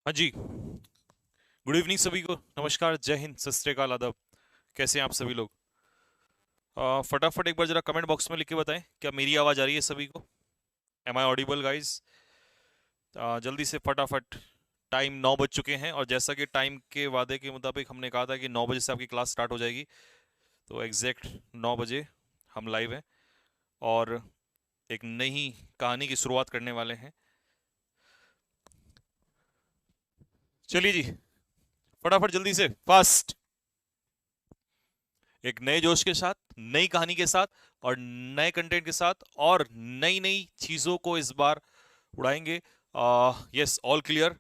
हाँ जी। Good evening सभी को। नमस्कार, जय हिंद, सत श्री अकाल, आदाब। कैसे हैं आप सभी लोग? फटाफट एक बार जरा कमेंट बॉक्स में लिख के बताएं, क्या मेरी आवाज़ आ रही है सभी को? Am I audible guys? जल्दी से फटाफट। टाइम 9 बज चुके हैं और जैसा कि टाइम के वादे के मुताबिक हमने कहा था कि 9 बजे से आपकी क्लास स्टार्ट हो जाएगी, तो एग्जैक्ट 9 बजे हम लाइव हैं और एक नई कहानी की शुरुआत करने वाले हैं। चलिए जी, फटाफट जल्दी से फास्ट। एक नए जोश के साथ, नई कहानी के साथ और नए कंटेंट के साथ और नई नई चीजों को इस बार उड़ाएंगे। Yes, all clear.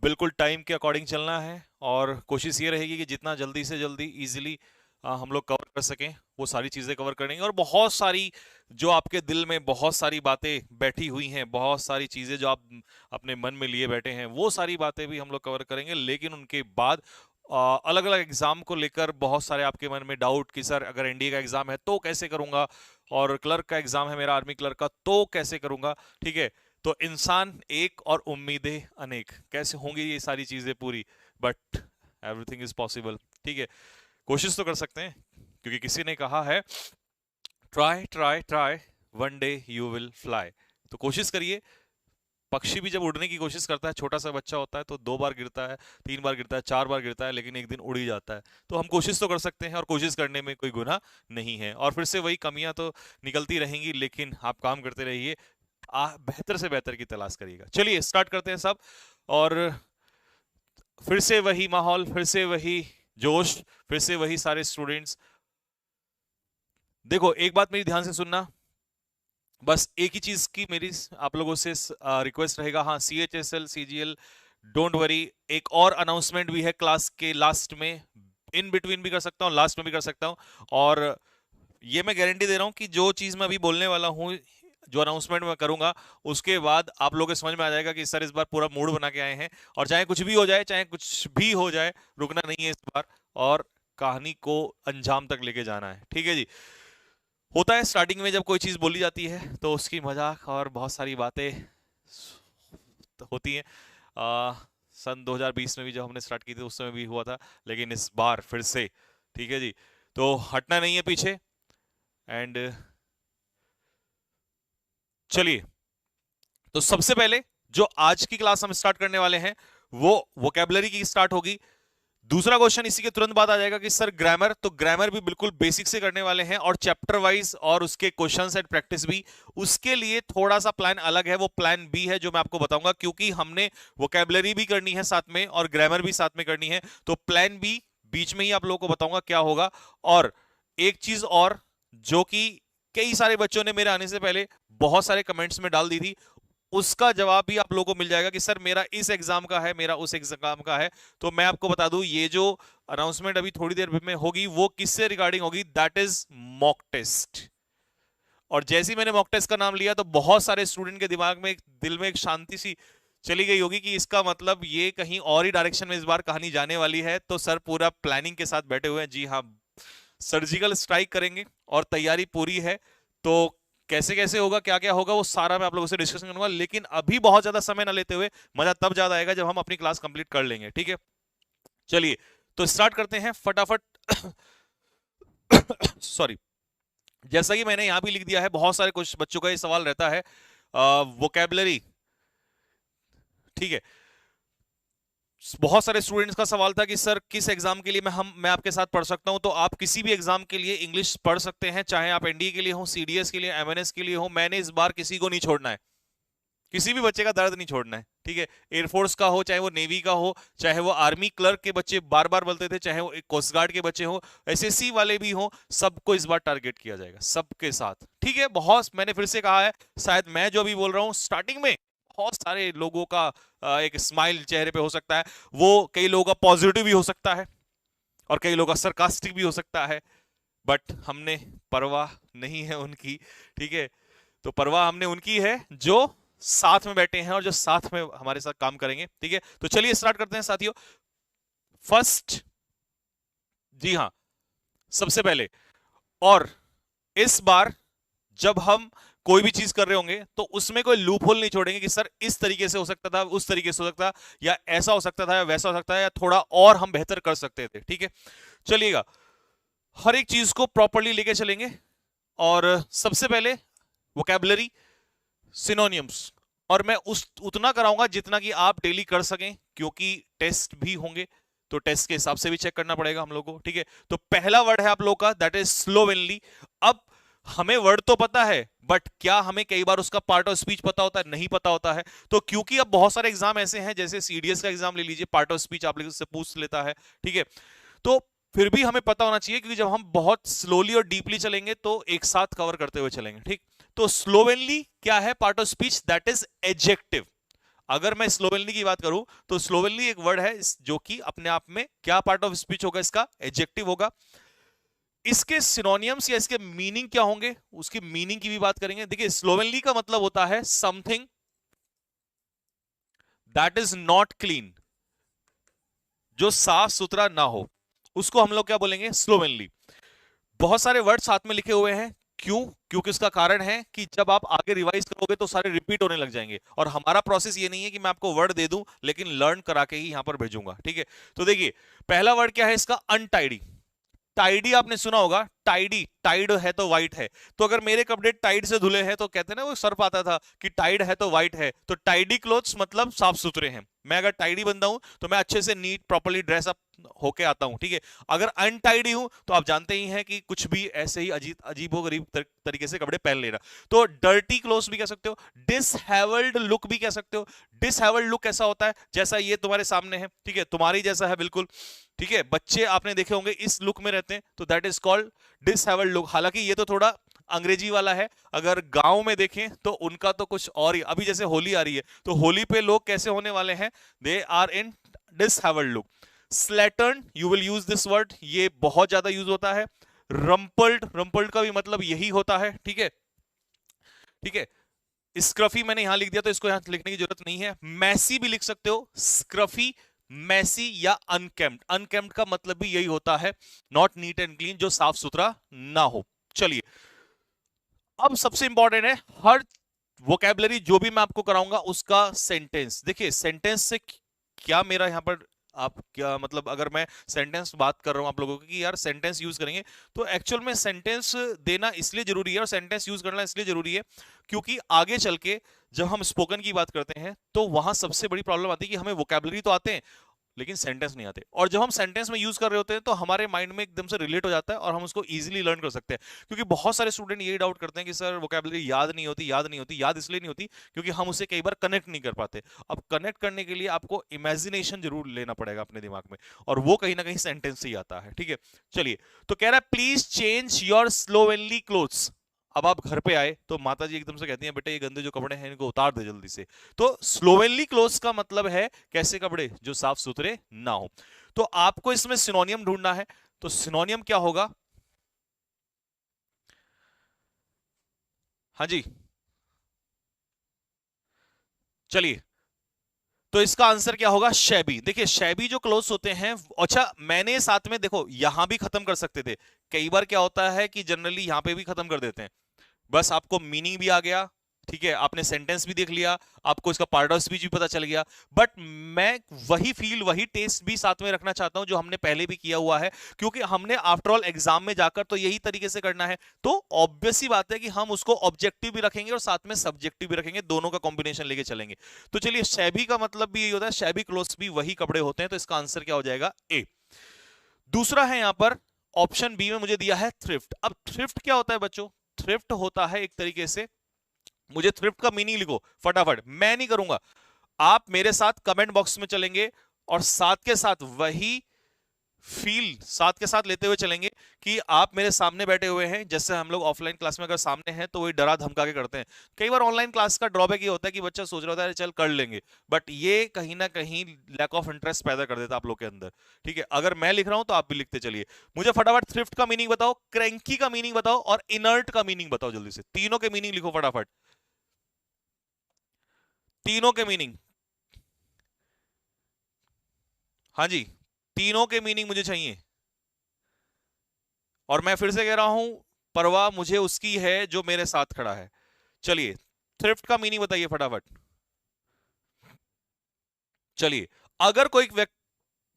बिल्कुल टाइम के अकॉर्डिंग चलना है और कोशिश ये रहेगी कि जितना जल्दी से जल्दी इजीली हम लोग कवर कर सकें वो सारी चीज़ें कवर करेंगे। और बहुत सारी जो आपके दिल में बहुत सारी बातें बैठी हुई हैं, बहुत सारी चीज़ें जो आप अपने मन में लिए बैठे हैं, वो सारी बातें भी हम लोग कवर करेंगे। लेकिन उनके बाद अलग अलग एग्जाम को लेकर बहुत सारे आपके मन में डाउट कि सर अगर एनडीए का एग्जाम है तो कैसे करूंगा, और क्लर्क का एग्जाम है मेरा, आर्मी क्लर्क का, तो कैसे करूंगा। ठीक है, तो इंसान एक और उम्मीदें अनेक, कैसे होंगी ये सारी चीजें पूरी? But everything is possible. ठीक है, कोशिश तो कर सकते हैं, क्योंकि किसी ने कहा है try try try, one day you will fly. तो कोशिश करिए। पक्षी भी जब उड़ने की कोशिश करता है, छोटा सा बच्चा होता है, तो 2 बार गिरता है, 3 बार गिरता है, 4 बार गिरता है, लेकिन एक दिन उड़ ही जाता है। तो हम कोशिश तो कर सकते हैं और कोशिश करने में कोई गुनाह नहीं है। और फिर से वही कमियां तो निकलती रहेंगी, लेकिन आप काम करते रहिए, बेहतर से बेहतर की तलाश करिएगा। चलिए स्टार्ट करते हैं सब। और फिर से वही माहौल, फिर से वही जोश, फिर से वही सारे स्टूडेंट्स। देखो, एक बात मेरी ध्यान से सुनना, बस एक ही चीज की मेरी आप लोगों से रिक्वेस्ट रहेगा। हाँ, CHSL CGL, डोंट वरी, एक और अनाउंसमेंट भी है क्लास के लास्ट में। इन बिटवीन भी कर सकता हूँ, लास्ट में भी कर सकता हूँ। और ये मैं गारंटी दे रहा हूँ कि जो चीज मैं अभी बोलने वाला हूँ, जो अनाउंसमेंट मैं करूंगा, उसके बाद आप लोगों को समझ में आ जाएगा कि सर इस बार पूरा मूड बना के आए हैं, और चाहे कुछ भी हो जाए, चाहे कुछ भी हो जाए, रुकना नहीं है इस बार, और कहानी को अंजाम तक लेके जाना है। ठीक है जी। होता है स्टार्टिंग में जब कोई चीज बोली जाती है तो उसकी मजाक और बहुत सारी बातें तो होती हैं। सन 2020 में भी जब हमने स्टार्ट की थी उस समय भी हुआ था, लेकिन इस बार फिर से। ठीक है जी, तो हटना नहीं है पीछे। एंड चलिए, तो सबसे पहले जो आज की क्लास हम स्टार्ट करने वाले हैं वो वोकेबलरी की स्टार्ट होगी। दूसरा क्वेश्चन इसी के तुरंत बाद आ जाएगा कि सर ग्रामर, तो ग्रामर भी बिल्कुल बेसिक से करने वाले हैं, और चैप्टर वाइज और उसके क्वेश्चंस एंड प्रैक्टिस भी। उसके लिए थोड़ा सा प्लान अलग है, वो प्लान बी है जो मैं आपको बताऊंगा, क्योंकि हमने वोकेबलरी भी करनी है साथ में और ग्रामर भी साथ में करनी है। तो प्लान बी बीच में ही आप लोगों को बताऊंगा क्या होगा। और एक चीज और, जो कि कई सारे बच्चों ने मेरे आने से पहले बहुत सारे कमेंट्स में डाल दी थी, उसका जवाब भी आप लोगों को मिल जाएगा कि सर मेरा इस एग्जाम का है, मेरा उस एग्जाम का है। तो मैं आपको बता दूं, ये जो अनाउंसमेंट अभी थोड़ी देर में होगी वो किससे रिगार्डिंग होगी? That is mock test. और जैसे ही मैंने मॉक टेस्ट का नाम लिया तो बहुत सारे स्टूडेंट के दिमाग में, दिल में एक शांति सी चली गई होगी कि इसका मतलब ये कहीं और ही डायरेक्शन में इस बार कहानी जाने वाली है। तो सर पूरा प्लानिंग के साथ बैठे हुए हैं। जी हाँ, सर्जिकल स्ट्राइक करेंगे और तैयारी पूरी है। तो कैसे कैसे होगा, क्या क्या होगा, वो सारा मैं आप लोगों से डिस्कशन करूंगा। लेकिन अभी बहुत ज्यादा समय ना लेते हुए, मजा तब ज्यादा आएगा जब हम अपनी क्लास कंप्लीट कर लेंगे। ठीक है, चलिए तो स्टार्ट करते हैं फटाफट। सॉरी। जैसा कि मैंने यहां भी लिख दिया है, बहुत सारे कुछ बच्चों का ये सवाल रहता है वोकेबलरी। ठीक है, बहुत सारे स्टूडेंट्स का सवाल था कि सर किस एग्जाम के लिए मैं आपके साथ पढ़ सकता हूं। तो आप किसी भी एग्जाम के लिए इंग्लिश पढ़ सकते हैं, चाहे आप एनडीए के लिए हो, सीडीएस के लिए, एमएनएस के लिए हो। मैंने इस बार किसी को नहीं छोड़ना है, किसी भी बच्चे का दर्द नहीं छोड़ना है। ठीक है, एयरफोर्स का हो, चाहे वो नेवी का हो, चाहे वो आर्मी क्लर्क के बच्चे बार बार बोलते थे, चाहे वो कोस्ट गार्ड के बच्चे हो, एसएससी वाले भी हो, सबको इस बार टारगेट किया जाएगा, सबके साथ। ठीक है, बहुत मैंने फिर से कहा है, शायद मैं जो अभी बोल रहा हूं स्टार्टिंग में बहुत सारे लोगों का एक स्माइल चेहरे पे हो सकता है, वो कई लोगों का पॉजिटिव भी हो सकता है और कई लोगों का सरकास्टिक भी हो सकता है, बट हमने परवाह नहीं है उनकी। ठीक है, तो परवाह हमने उनकी है जो साथ में बैठे हैं और जो साथ में हमारे साथ काम करेंगे। ठीक है, तो चलिए स्टार्ट करते हैं साथियों। फर्स्ट, जी हाँ, सबसे पहले, और इस बार जब हम कोई भी चीज कर रहे होंगे तो उसमें कोई लूप होल नहीं छोड़ेंगे कि सर इस तरीके से हो सकता था, उस तरीके से हो सकता, या ऐसा हो सकता था, या वैसा हो सकता है, या थोड़ा और हम बेहतर कर सकते थे। ठीक है, चलिएगा, हर एक चीज को प्रॉपरली लेके चलेंगे। और सबसे पहले वोकैबुलरी, सिनोनियम्स, और मैं उतना कराऊंगा जितना कि आप डेली कर सकें, क्योंकि टेस्ट भी होंगे तो टेस्ट के हिसाब से भी चेक करना पड़ेगा हम लोग को। ठीक है, तो पहला वर्ड है आप लोग का, दैट इज स्लोवेनली। अब हमें वर्ड तो पता है, बट क्या हमें कई बार उसका पार्ट ऑफ स्पीच पता होता है? नहीं पता होता है। तो क्योंकि अब बहुत सारे एग्जाम ऐसे हैं, जैसे सीडीएस का एग्जाम ले लीजिए, पार्ट ऑफ स्पीच आप लोग से पूछ लेता है। ठीक है, तो फिर भी हमें पता होना चाहिए, क्योंकि जब हम बहुत स्लोली और डीपली चलेंगे तो एक साथ कवर करते हुए चलेंगे। ठीक, तो स्लोवेनली क्या है? Part of speech, that is adjective. अगर मैं स्लोवेनली की बात करूं तो स्लोवेनली एक वर्ड है जो कि अपने आप में क्या पार्ट ऑफ स्पीच होगा? इसका एडजेक्टिव होगा। इसके सिनोनियम्स या इसके मीनिंग क्या होंगे, उसकी मीनिंग की भी बात करेंगे। देखिए, स्लोवेनली का मतलब होता है something that is not clean, जो साफ सुथरा ना हो, उसको हम लोग क्या बोलेंगे? स्लोवेनली। बहुत सारे वर्ड साथ में लिखे हुए हैं, क्यों? क्योंकि उसका कारण है कि जब आप आगे रिवाइज करोगे तो सारे रिपीट होने लग जाएंगे, और हमारा प्रोसेस ये नहीं है कि मैं आपको वर्ड दे दूं लेकिन लर्न करा के ही यहां पर भेजूंगा। ठीक है, तो देखिए, पहला वर्ड क्या है इसका? अनटाइडी। टाइडी आपने सुना होगा, टाइडी, टाइड है तो वाइट है। तो अगर मेरे कपड़े टाइड से धुले हैं तो कहते हैं ना, वो सर्फ आता था कि टाइड है तो वाइट है, तो टाइडी क्लोथ्स मतलब साफ सुथरे हैं। मैं अगर टाइडी बंदा हूं तो मैं अच्छे से नीट प्रॉपर्ली ड्रेस अप होके आता हूं। ठीक है, अगर अनटाइडी हूं तो आप जानते ही हैं कि कुछ भी ऐसे ही अजीबो गरीब तरीके से कपड़े पहन लेना। तो डर्टी क्लोथ्स भी कह सकते हो, डिसहेवल्ड लुक भी कह सकते हो। डिसहेवल्ड लुक कैसा होता है? जैसा ये तुम्हारे सामने है, ठीक है, तुम्हारी जैसा है बिल्कुल। ठीक है, बच्चे आपने देखे होंगे इस लुक में रहते हैं, तो दैट इज कॉल्ड डिसहेवल्ड लुक। हालांकि ये तो थोड़ा अंग्रेजी वाला है, अगर गांव में देखें तो उनका तो कुछ और ही। अभी जैसे होली आ रही है, तो होली पे लोग कैसे होने वाले हैं? They are in dishevelled look. Slattern, you will use this word, ये बहुत ज्यादा यूज होता है। रंपल्ड, रंपल्ड का भी मतलब यही होता है। ठीक है, ठीक है। स्क्रफी मैंने यहां लिख दिया तो इसको यहां लिखने की जरूरत नहीं है। मैसी भी लिख सकते हो, स्क्रफी, मैसी या अनकेम्ड। अनकेम्ड का मतलब भी यही होता है, नॉट नीट एंड क्लीन, जो साफ सुथरा ना हो। चलिए, अब सबसे इंपॉर्टेंट है, हर वोकैबुलरी जो भी मैं आपको कराऊंगा उसका सेंटेंस। देखिए, सेंटेंस से क्या मेरा यहां पर आप क्या मतलब, अगर मैं सेंटेंस बात कर रहा हूं आप लोगों की कि यार सेंटेंस यूज करेंगे, तो एक्चुअल में सेंटेंस देना इसलिए जरूरी है और सेंटेंस यूज करना इसलिए जरूरी है क्योंकि आगे चल के जब हम स्पोकन की बात करते हैं तो वहां सबसे बड़ी प्रॉब्लम आती है कि हमें वोकैबुलरी तो आते हैं लेकिन सेंटेंस नहीं आते, और जब हम सेंटेंस में यूज कर रहे होते हैं तो हमारे माइंड में एकदम से रिलेट हो जाता है और हम उसको इजीली लर्न कर सकते हैं। क्योंकि बहुत सारे स्टूडेंट यही डाउट करते हैं कि सर वोकैबुलरी याद नहीं होती, याद नहीं होती। याद इसलिए नहीं होती क्योंकि हम उसे कई बार कनेक्ट नहीं कर पाते। अब कनेक्ट करने के लिए आपको इमेजिनेशन जरूर लेना पड़ेगा अपने दिमाग में, और वो कहीं ना कहीं सेंटेंस से ही आता है। ठीक है, चलिए, तो कह रहा है प्लीज चेंज योर स्लोवेनली क्लोथ्स। अब आप घर पे आए तो माता जी एकदम से कहती हैं बेटा ये गंदे जो कपड़े हैं इनको उतार दे जल्दी से। तो स्लोवेनली क्लोथ्स का मतलब है कैसे कपड़े? जो साफ सुथरे ना हो। तो आपको इसमें सिनोनियम ढूंढना है, तो सिनोनियम क्या होगा? हाँ जी, चलिए, तो इसका आंसर क्या होगा? शैबी। देखिए, शैबी जो क्लोथ्स होते हैं, अच्छा मैंने साथ में देखो यहां भी खत्म कर सकते थे। कई बार क्या होता है कि जनरली यहां पे भी खत्म कर देते हैं, बस आपको मीनिंग भी आ गया, ठीक है, आपने सेंटेंस भी देख लिया, आपको इसका पार्ट ऑफ स्पीच भी पता चल गया। बट मैं वही फील, वही टेस्ट भी साथ में रखना चाहता हूं जो हमने पहले भी किया हुआ है, क्योंकि हमने आफ्टर ऑल एग्जाम में जाकर तो यही तरीके से करना है। तो ऑब्वियस ही बात है कि हम उसको ऑब्जेक्टिव भी रखेंगे और साथ में सब्जेक्टिव भी रखेंगे, दोनों का कॉम्बिनेशन लेके चलेंगे। तो चलिए, शैबी का मतलब भी यही होता है, शैबी क्लोथ्स भी वही कपड़े होते हैं, तो इसका आंसर क्या हो जाएगा? ए। दूसरा है यहां पर ऑप्शन बी में मुझे दिया है थ्रिफ्ट। अब थ्रिफ्ट क्या होता है बच्चों? थ्रिफ्ट होता है एक तरीके से, मुझे थ्रिफ्ट का मीनिंग लिखो फटाफट, मैं नहीं करूंगा, आप मेरे साथ कमेंट बॉक्स में चलेंगे और साथ के साथ वही फील साथ के साथ लेते हुए चलेंगे कि आप मेरे सामने बैठे हुए हैं। जैसे हम लोग ऑफलाइन क्लास में अगर सामने हैं तो वही डरा धमका के करते हैं। कई बार ऑनलाइन क्लास का ड्रॉबैक ये होता है कि बच्चा सोच रहा होता है चल कर लेंगे, बट ये कहीं ना कहीं लैक ऑफ इंटरेस्ट पैदा कर देता है आप लोग के अंदर। ठीक है, अगर मैं लिख रहा हूं तो आप भी लिखते चलिए। मुझे फटाफट थ्रिफ्ट का मीनिंग बताओ, क्रैंकी का मीनिंग बताओ और इनर्ट का मीनिंग बताओ, जल्दी से तीनों के मीनिंग लिखो फटाफट, तीनों के मीनिंग। हाँ जी, तीनों के मीनिंग मुझे चाहिए। और मैं फिर से कह रहा हूं, परवाह मुझे उसकी है जो मेरे साथ खड़ा है। चलिए थ्रिफ्ट का मीनिंग बताइए फटाफट। चलिए, अगर कोई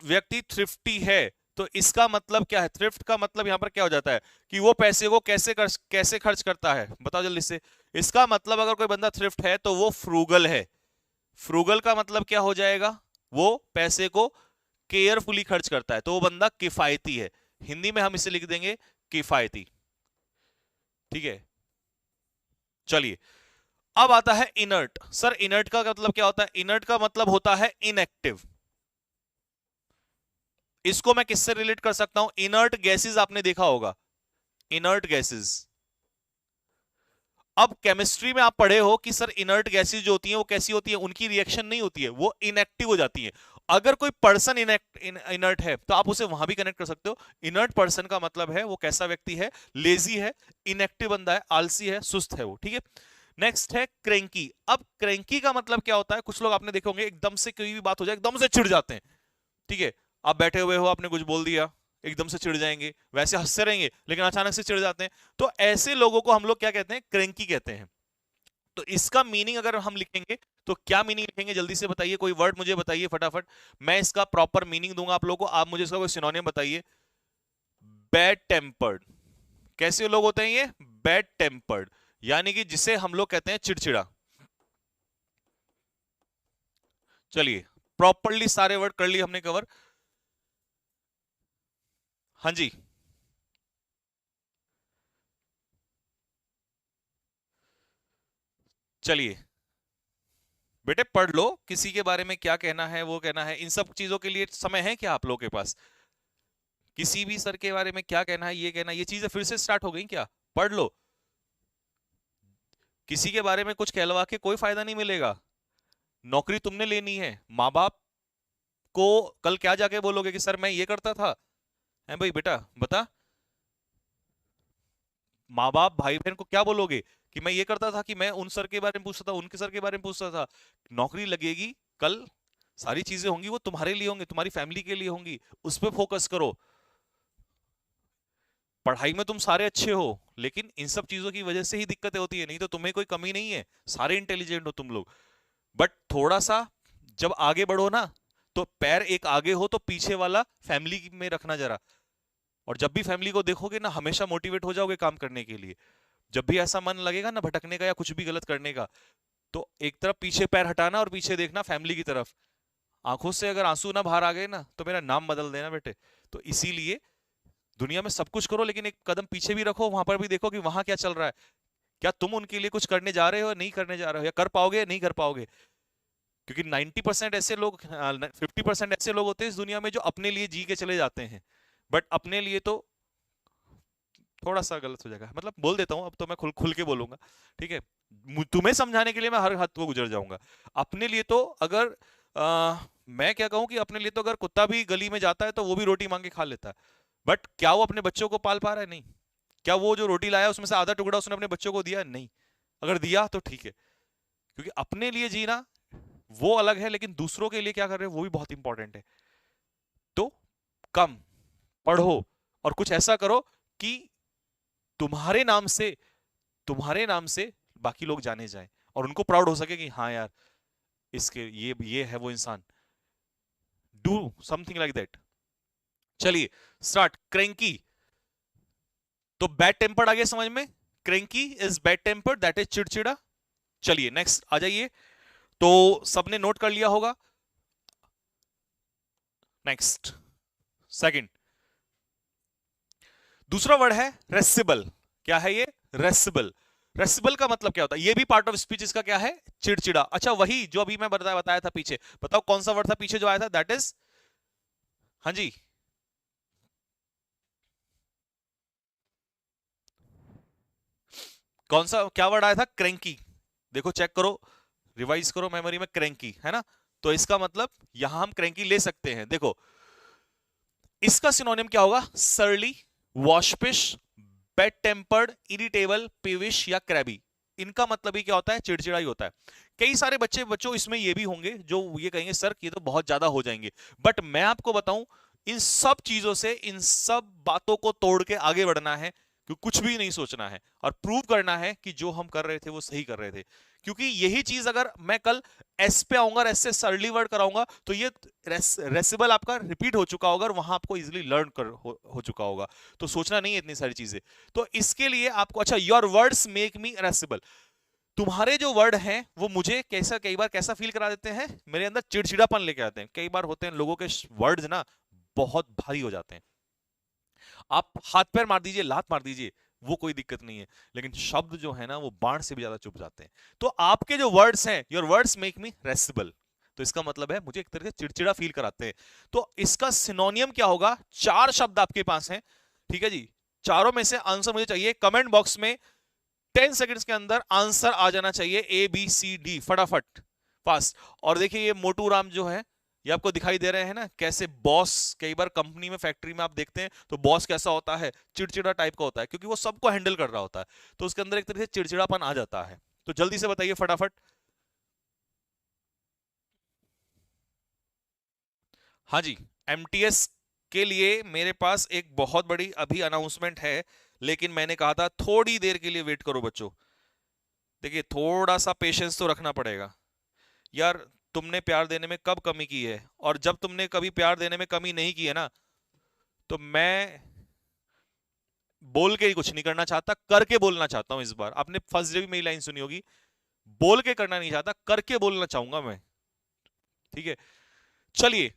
व्यक्ति थ्रिफ्टी है तो इसका मतलब क्या है? थ्रिफ्ट का मतलब यहां पर क्या हो जाता है कि वो पैसे को कैसे खर्च करता है, बताओ जल्दी से। इसका मतलब अगर कोई बंदा थ्रिफ्ट है तो वो फ्रूगल है। फ्रूगल का मतलब क्या हो जाएगा? वो पैसे को केयरफुली खर्च करता है, तो वो बंदा किफायती है। हिंदी में हम इसे लिख देंगे किफायती। ठीक है, चलिए अब आता है इनर्ट। सर इनर्ट का मतलब क्या होता है? इनर्ट का मतलब होता है इनएक्टिव। इसको मैं किससे रिलेट कर सकता हूं? इनर्ट गैसेस आपने देखा होगा, इनर्ट गैसेस। अब केमिस्ट्री में आप पढ़े हो कि सर इनर्ट गैसेस जो होती हैं वो कैसी होती है? उनकी रिएक्शन नहीं होती है, वो इनएक्टिव हो जाती है। अगर कोई पर्सन इनर्ट है तो आप उसे वहां भी कनेक्ट कर सकते हो। इनर्ट पर्सन का मतलब है वो कैसा व्यक्ति है? लेजी है, इनएक्टिव बंदा है, आलसी है, सुस्त है वो। ठीक है, नेक्स्ट है क्रैंकी। अब क्रैंकी का मतलब क्या होता है? कुछ लोग आपने देखे होंगे एकदम से कोई भी बात हो जाए एकदम से चिढ़ जाते हैं। ठीक है, आप बैठे हुए हो, आपने कुछ बोल दिया, एकदम से चिढ़ जाएंगे, वैसे हंसते रहेंगे लेकिन अचानक से चिढ़ जाते हैं। तो ऐसे लोगों को हम लोग क्या कहते हैं? क्रैंकी कहते हैं। तो इसका मीनिंग अगर हम लिखेंगे तो क्या मीनिंग लिखेंगे? जल्दी से बताइए, कोई वर्ड मुझे बताइए फटाफट। मैं इसका प्रॉपर मीनिंग दूंगा आप लोगों को, आप मुझे इसका कोई सिनोनिम बताइए। Bad tempered. कैसे लोग होते हैं ये? बैड टेम्पर्ड, यानी कि जिसे हम लोग कहते हैं चिड़चिड़ा। चलिए, प्रॉपरली सारे वर्ड कर लिए हमने कवर। हाँ जी, चलिए बेटे पढ़ लो, किसी के बारे में क्या कहना है वो कहना है। इन सब चीजों के लिए समय है क्या आप लोगों के पास? किसी भी सर के बारे में क्या कहना है, ये कहना है, ये चीजें फिर से स्टार्ट हो गई क्या? पढ़ लो। किसी के बारे में कुछ कहलवा के कोई फायदा नहीं मिलेगा। नौकरी तुमने लेनी है, माँ बाप को कल क्या जाके बोलोगे कि सर मैं ये करता था? है भाई बेटा बता, माँ बाप भाई बहन को क्या बोलोगे कि मैं ये करता था, कि मैं उन सर के बारे में पूछता था, उनके सर के बारे में पूछता था? नौकरी लगेगी कल, सारी चीजें होंगी वो तुम्हारे लिए होंगी, तुम्हारी फैमिली के लिए होंगी, उस पर फोकस करो। पढ़ाई में तुम सारे अच्छे हो लेकिन इन सब चीजों की वजह से ही दिक्कतें होती है, नहीं तो तुम्हें कोई कमी नहीं है, सारे इंटेलिजेंट हो तुम लोग। बट थोड़ा सा जब आगे बढ़ो ना, तो पैर एक आगे हो तो पीछे वाला फैमिली में रखना जरा। और जब भी फैमिली को देखोगे ना, हमेशा मोटिवेट हो जाओगे काम करने के लिए। जब भी ऐसा मन लगेगा ना भटकने का या कुछ भी गलत करने का, तो एक तरफ पीछे पैर हटाना और पीछे देखना फैमिली की तरफ। आंखों से अगर आंसू ना बाहर आ गए ना तो मेरा नाम बदल देना बेटे। तो इसीलिए दुनिया में सब कुछ करो लेकिन एक कदम पीछे भी रखो, वहां पर भी देखो कि वहां क्या चल रहा है। क्या तुम उनके लिए कुछ करने जा रहे हो या नहीं करने जा रहे हो, या कर पाओगे या नहीं कर पाओगे? क्योंकि 90% ऐसे लोग, 50% ऐसे लोग होते हैं इस दुनिया में जो अपने लिए जी के चले जाते हैं। बट अपने लिए तो थोड़ा सा गलत हो जाएगा, मतलब बोल देता हूं, अब तो मैं खुल खुल के बोलूंगा। ठीक है, तुम्हें समझाने के लिए मैं हर हद को गुजर जाऊंगा। अपने लिए तो अगर मैं क्या कहूं कि अपने लिए तो अगर कुत्ता भी गली में जाता है तो वो भी रोटी मांग के खा लेता है। बट क्या वो अपने बच्चों को पाल पा रहा है? नहीं। क्या वो जो रोटी लाया उसमें से आधा टुकड़ा उसने अपने बच्चों को दिया? नहीं। अगर दिया तो ठीक है। क्योंकि अपने लिए जीना वो अलग है, लेकिन दूसरों के लिए क्या कर रहे हो वो भी बहुत इंपॉर्टेंट है। तो कम पढ़ो और कुछ ऐसा करो कि तुम्हारे नाम से, तुम्हारे नाम से बाकी लोग जाने जाएं और उनको प्राउड हो सके कि हाँ यार, इसके ये है वो इंसान। Do something like that. चलिए स्टार्ट। क्रैंकी, तो बैड टेम्पर्ड आ गया समझ में। Cranky is bad tempered, that is चिड़चिड़ा। चलिए नेक्स्ट आ जाइए। तो सबने नोट कर लिया होगा। नेक्स्ट, सेकंड, दूसरा वर्ड है रेसिबल। क्या है ये? रेसिबल। रेसिबल का मतलब क्या होता है? ये भी पार्ट ऑफ स्पीच इसका क्या है? चिड़चिड़ा। अच्छा वही जो अभी मैं बताया था पीछे, बताओ कौन सा वर्ड था पीछे जो आया था? दैट इज, हाँ जी, कौन सा क्या वर्ड आया था? क्रैंकी। देखो चेक करो, रिवाइज करो मेमोरी में। क्रैंकी है ना, तो इसका मतलब यहां हम क्रैंकी ले सकते हैं। देखो इसका सिनोनिम क्या होगा? सरली, वॉशपिश, बैड टेम्पर्ड, इरिटेबल, पेविश या क्रैबी। इनका मतलब ही क्या होता है? चिड़चिड़ा ही होता है। कई सारे बच्चों इसमें ये भी होंगे जो ये कहेंगे सर ये तो बहुत ज्यादा हो जाएंगे। बट मैं आपको बताऊं, इन सब चीजों से, इन सब बातों को तोड़ के आगे बढ़ना है। क्योंकि कुछ भी नहीं सोचना है और प्रूव करना है कि जो हम कर रहे थे वो सही कर रहे थे। क्योंकि यही चीज अगर मैं कल एस पे आऊंगा, एस से सरली वर्ड कराऊंगा, तो ये रेसिबल आपका रिपीट हो चुका होगा और वहां आपको इजीली लर्न हो चुका होगा। तो सोचना नहीं है इतनी सारी चीजें। तो इसके लिए आपको, अच्छा, योर वर्ड्स मेक मी रेसिबल, तुम्हारे जो वर्ड हैं वो मुझे कैसा, कई बार कैसा फील करा देते हैं, मेरे अंदर चिड़चिड़ापन लेके आते हैं। कई बार होते हैं लोगों के वर्ड्स ना बहुत भारी हो जाते हैं। आप हाथ पैर मार दीजिए, लात मार दीजिए, वो कोई दिक्कत नहीं है, लेकिन शब्द जो है ना वो बाण से भी ज्यादा चुभ जाते हैं। तो आपके जो वर्ड्स हैं, योर वर्ड्स मेक मी रेसिबल, तो इसका मतलब है मुझे एक तरह से चिड़चिड़ा फील कराते हैं। तो इसका सिनोनियम क्या होगा? 4 शब्द आपके पास हैं, ठीक है जी। चारों में से आंसर मुझे चाहिए। कमेंट बॉक्स में 10 सेकंड्स के अंदर आंसर आ जाना चाहिए, ABCD, फटाफट, फास्ट। और देखिए ये मोटू राम जो है, ये आपको दिखाई दे रहे हैं ना, कैसे बॉस, कई बार कंपनी में, फैक्ट्री में आप देखते हैं तो बॉस कैसा होता है, चिड़चिड़ा टाइप का होता है, क्योंकि वो सबको हैंडल कर रहा होता है, तो उसके अंदर एक तरह से चिड़चिड़ापन आ जाता है। तो जल्दी से बताइए फटाफट। हाँ जी, MTS के लिए मेरे पास एक बहुत बड़ी अभी अनाउंसमेंट है, लेकिन मैंने कहा था थोड़ी देर के लिए वेट करो बच्चों। देखिए थोड़ा सा पेशेंस तो रखना पड़ेगा यार। तुमने प्यार देने में कब कमी की है? और जब तुमने कभी प्यार देने में कमी नहीं की है ना, तो मैं बोल के ही कुछ नहीं करना चाहता, करके बोलना चाहता हूं। इस बार आपने फर्स्ट डे भी मेरी लाइन सुनी होगी, बोल के करना नहीं चाहता, करके बोलना चाहूंगा मैं, ठीक है। चलिए,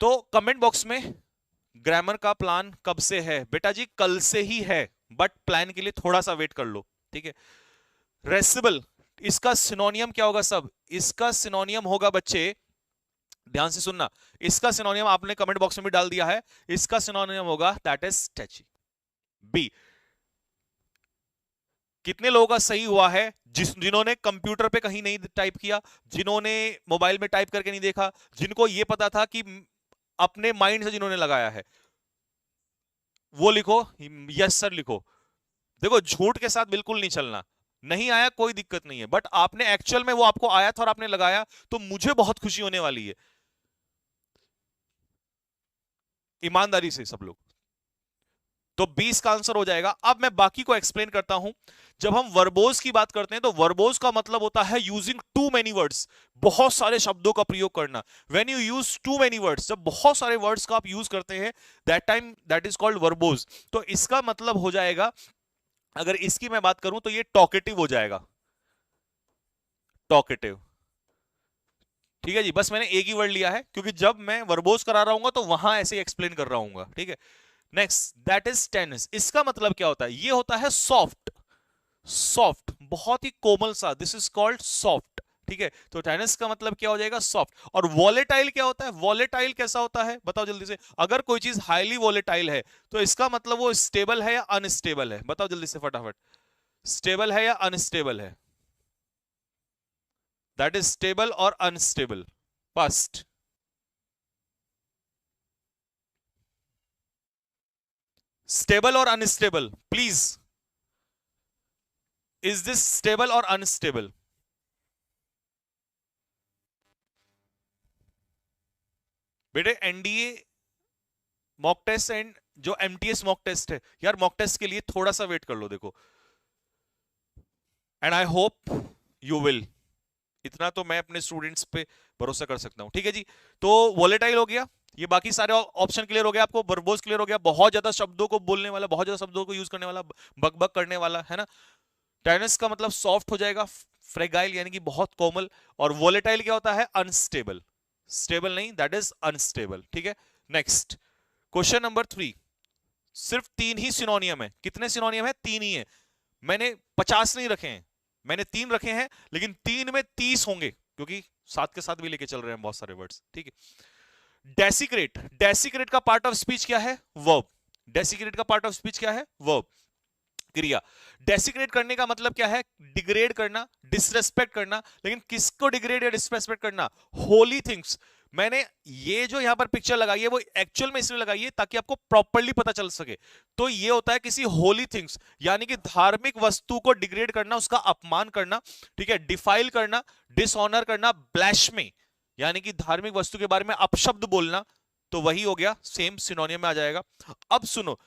तो कमेंट बॉक्स में ग्रामर का प्लान कब से है? बेटा जी कल से ही है, बट प्लान के लिए थोड़ा सा वेट कर लो, ठीक है। रेसिबल, इसका सिनोनियम क्या होगा सब? इसका सिनोनियम होगा बच्चे, ध्यान से सुनना, इसका सिनोनियम आपने कमेंट बॉक्स में भी डाल दिया है, इसका सिनोनियम होगा दैट इज टची। बी, कितने लोगों का सही हुआ है? जिन्होंने कंप्यूटर पे कहीं नहीं टाइप किया, जिन्होंने मोबाइल में टाइप करके नहीं देखा, जिनको ये पता था कि अपने माइंड से जिन्होंने लगाया है, वो लिखो, यस सर लिखो। देखो झूठ के साथ बिल्कुल नहीं चलना, नहीं आया कोई दिक्कत नहीं है, बट आपने एक्चुअल में वो आपको आया था और आपने लगाया, तो मुझे बहुत खुशी होने वाली है। ईमानदारी से सब लोग, तो 20 का आंसर हो जाएगा। अब मैं बाकी को एक्सप्लेन करता हूं। जब हम वर्बोज की बात करते हैं तो वर्बोज का मतलब होता है यूजिंग टू मेनी वर्ड्स, बहुत सारे शब्दों का प्रयोग करना। When you use too many words, जब बहुत सारे वर्ड्स का आप यूज करते हैं, that time that is called verbose. तो इसका मतलब हो जाएगा, अगर इसकी मैं बात करूं तो ये टॉकेटिव हो जाएगा, टॉकेटिव, ठीक है जी। बस मैंने एक ही वर्ड लिया है, क्योंकि जब मैं वर्बोज करा रहा हूं तो वहां ऐसे एक्सप्लेन कर रहा हूं, ठीक है। नेक्स्ट, दैट इज टेनिस, इसका मतलब क्या होता है? ये होता है सॉफ्ट, सॉफ्ट, बहुत ही कोमल सा, दिस इज कॉल्ड सॉफ्ट, ठीक है। तो टेनिस का मतलब क्या हो जाएगा? सॉफ्ट। और वॉलेटाइल क्या होता है? वॉलेटाइल कैसा होता है बताओ जल्दी से। अगर कोई चीज हाईली वॉलेटाइल है तो इसका मतलब वो स्टेबल है या अनस्टेबल है? बताओ जल्दी से फटाफट, स्टेबल है या अनस्टेबल है? दैट इज स्टेबल और अनस्टेबल। फर्स्ट, स्टेबल और unstable, please, is this stable और अनस्टेबल? बेटे एनडीए मॉक टेस्ट एंड जो एमटीएस मॉक टेस्ट है यार, मॉक टेस्ट के लिए थोड़ा सा वेट कर लो, देखो, and I hope you will, इतना तो मैं अपने स्टूडेंट्स पे भरोसा कर सकता हूं, ठीक है जी। तो वॉलेटाइल हो गया, ये बाकी सारे ऑप्शन क्लियर हो गया आपको, वर्बोज क्लियर हो गया, बहुत ज्यादा शब्दों को बोलने वाला, बहुत ज्यादा शब्दों को यूज करने वाला, बक बक करने वाला, है ना। टेनिस का मतलब सॉफ्ट हो जाएगा, फ्रेगाइल यानी कि बहुत कोमल, और वॉलेटाइल क्या होता है? अनस्टेबल, स्टेबल नहीं, दैट इज अनस्टेबल, ठीक है। नेक्स्ट, क्वेश्चन नंबर 3, सिर्फ 3 ही सिनोनियम है। कितने सिनोनियम है? 3 ही है। मैंने 50 नहीं रखे हैं, मैंने 3 रखे हैं, लेकिन 3 में 30 होंगे, क्योंकि साथ के साथ भी लेके चल रहे हैं बहुत सारे वर्ड्स, ठीक है। डेसिक्रेट, डेसिक्रेट का पार्ट ऑफ स्पीच क्या है? वर्ब। डेसिक्रेट का पार्ट ऑफ स्पीच क्या है? वर्ब, क्रिया। डेसिक्रेट करने का मतलब क्या है? डिग्रेड करना, डिसरेस्पेक्ट करना। लेकिन किसको डिग्रेड या डिसरेस्पेक्ट करना? होली थिंग्स। मैंने ये जो यहां पर पिक्चर लगाई है वो एक्चुअल में इसलिए लगाई है ताकि आपको प्रॉपर्ली पता चल सके। तो ये होता है किसी होली थिंग्स, यानी कि धार्मिक वस्तु को डिग्रेड करना, उसका अपमान करना, ठीक है। डिफाइल करना, डिसऑनर करना, ब्लैशमी यानी कि धार्मिक वस्तु के बारे में अपशब्द बोलना, तो वही हो गया, सेम सिनोनियम में आ जाएगा। अब सुनो,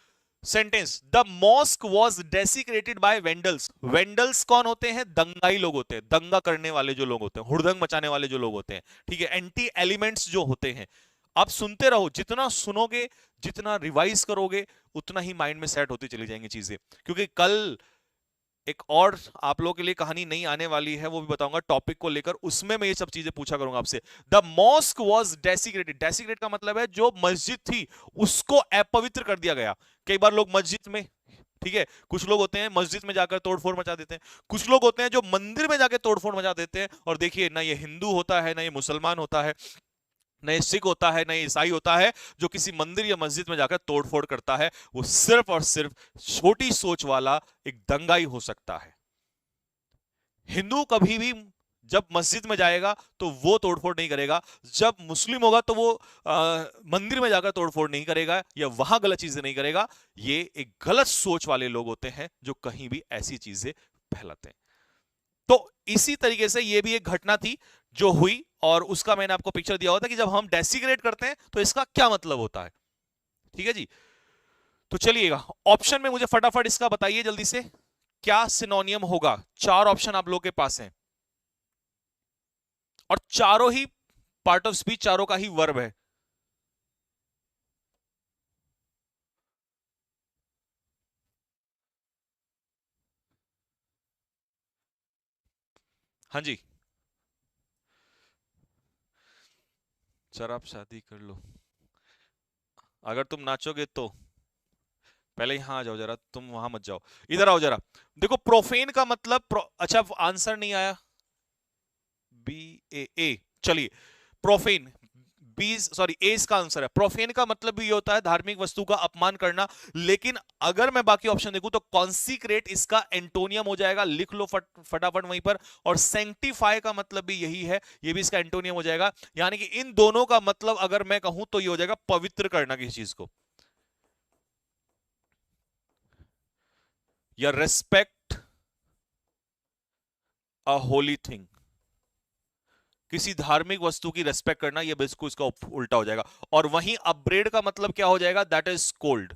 sentence, the mosque was desecrated by vandals. Vandals कौन होते हैं? दंगाई लोग होते हैं, दंगा करने वाले जो लोग होते हैं, हुड़दंग मचाने वाले जो लोग होते हैं, ठीक है, एंटी एलिमेंट्स जो होते हैं। आप सुनते रहो, जितना सुनोगे, जितना रिवाइज करोगे, उतना ही माइंड में सेट होती चली जाएंगी चीजें। क्योंकि कल एक और आप लोगों के लिए कहानी नहीं आने वाली है, वो भी बताऊंगा टॉपिक को लेकर, उसमें मैं ये सब चीजें पूछा करूंगा आपसे। द मॉस्क वॉज डेसिक्रेटेड, डेसिक्रेट का मतलब है जो मस्जिद थी उसको अपवित्र कर दिया गया। कई बार लोग मस्जिद में, ठीक है, कुछ लोग होते हैं मस्जिद में जाकर तोड़फोड़ मचा देते हैं, कुछ लोग होते हैं जो मंदिर में जाकर तोड़फोड़ मचा देते हैं। और देखिए, ना ये हिंदू होता है, ना ये मुसलमान होता है, न ये सिख होता है, न ये ईसाई होता है, जो किसी मंदिर या मस्जिद में जाकर तोड़फोड़ करता है। वो सिर्फ और सिर्फ छोटी सोच वाला एक दंगाई हो सकता है। हिंदू कभी भी जब मस्जिद में जाएगा तो वो तोड़फोड़ नहीं करेगा, जब मुस्लिम होगा तो वो मंदिर में जाकर तोड़फोड़ नहीं करेगा या वहां गलत चीजें नहीं करेगा। ये एक गलत सोच वाले लोग होते हैं जो कहीं भी ऐसी चीजें फैलाते हैं। तो इसी तरीके से ये भी एक घटना थी जो हुई, और उसका मैंने आपको पिक्चर दिया हुआ था कि जब हम डेसिग्रेट करते हैं तो इसका क्या मतलब होता है। ठीक है जी, तो चलिएगा ऑप्शन में मुझे फटाफट इसका बताइए जल्दी से, क्या सिनोनियम होगा। चार ऑप्शन आप लोगों के पास हैं और चारों ही पार्ट ऑफ स्पीच, चारों का ही वर्ब है। हाँ जी, सर आप शादी कर लो, अगर तुम नाचोगे तो। पहले यहां आ जाओ जरा, तुम वहां मत जाओ, इधर आओ जरा। देखो प्रोफेन का मतलब अच्छा आंसर नहीं आया, बी ए, चलिए प्रोफेन, बी सॉरी ए इसका आंसर है। प्रोफेन का मतलब भी ये होता है धार्मिक वस्तु का अपमान करना, लेकिन अगर मैं बाकी ऑप्शन देखूं तो कॉन्सिक्रेट इसका एंटोनियम हो जाएगा, लिख लो फटाफट वहीं पर। और सेंटिफाई का मतलब भी यही है, ये भी इसका एंटोनियम हो जाएगा। यानी कि इन दोनों का मतलब अगर मैं कहूं तो ये हो जाएगा पवित्र करना किसी चीज को, या रेस्पेक्ट अ होली थिंग, किसी धार्मिक वस्तु की रेस्पेक्ट करना, ये बिल्कुल इसका उल्टा हो जाएगा। और वहीं अपब्रेड का मतलब क्या हो जाएगा, दैट इज स्कोल्ड।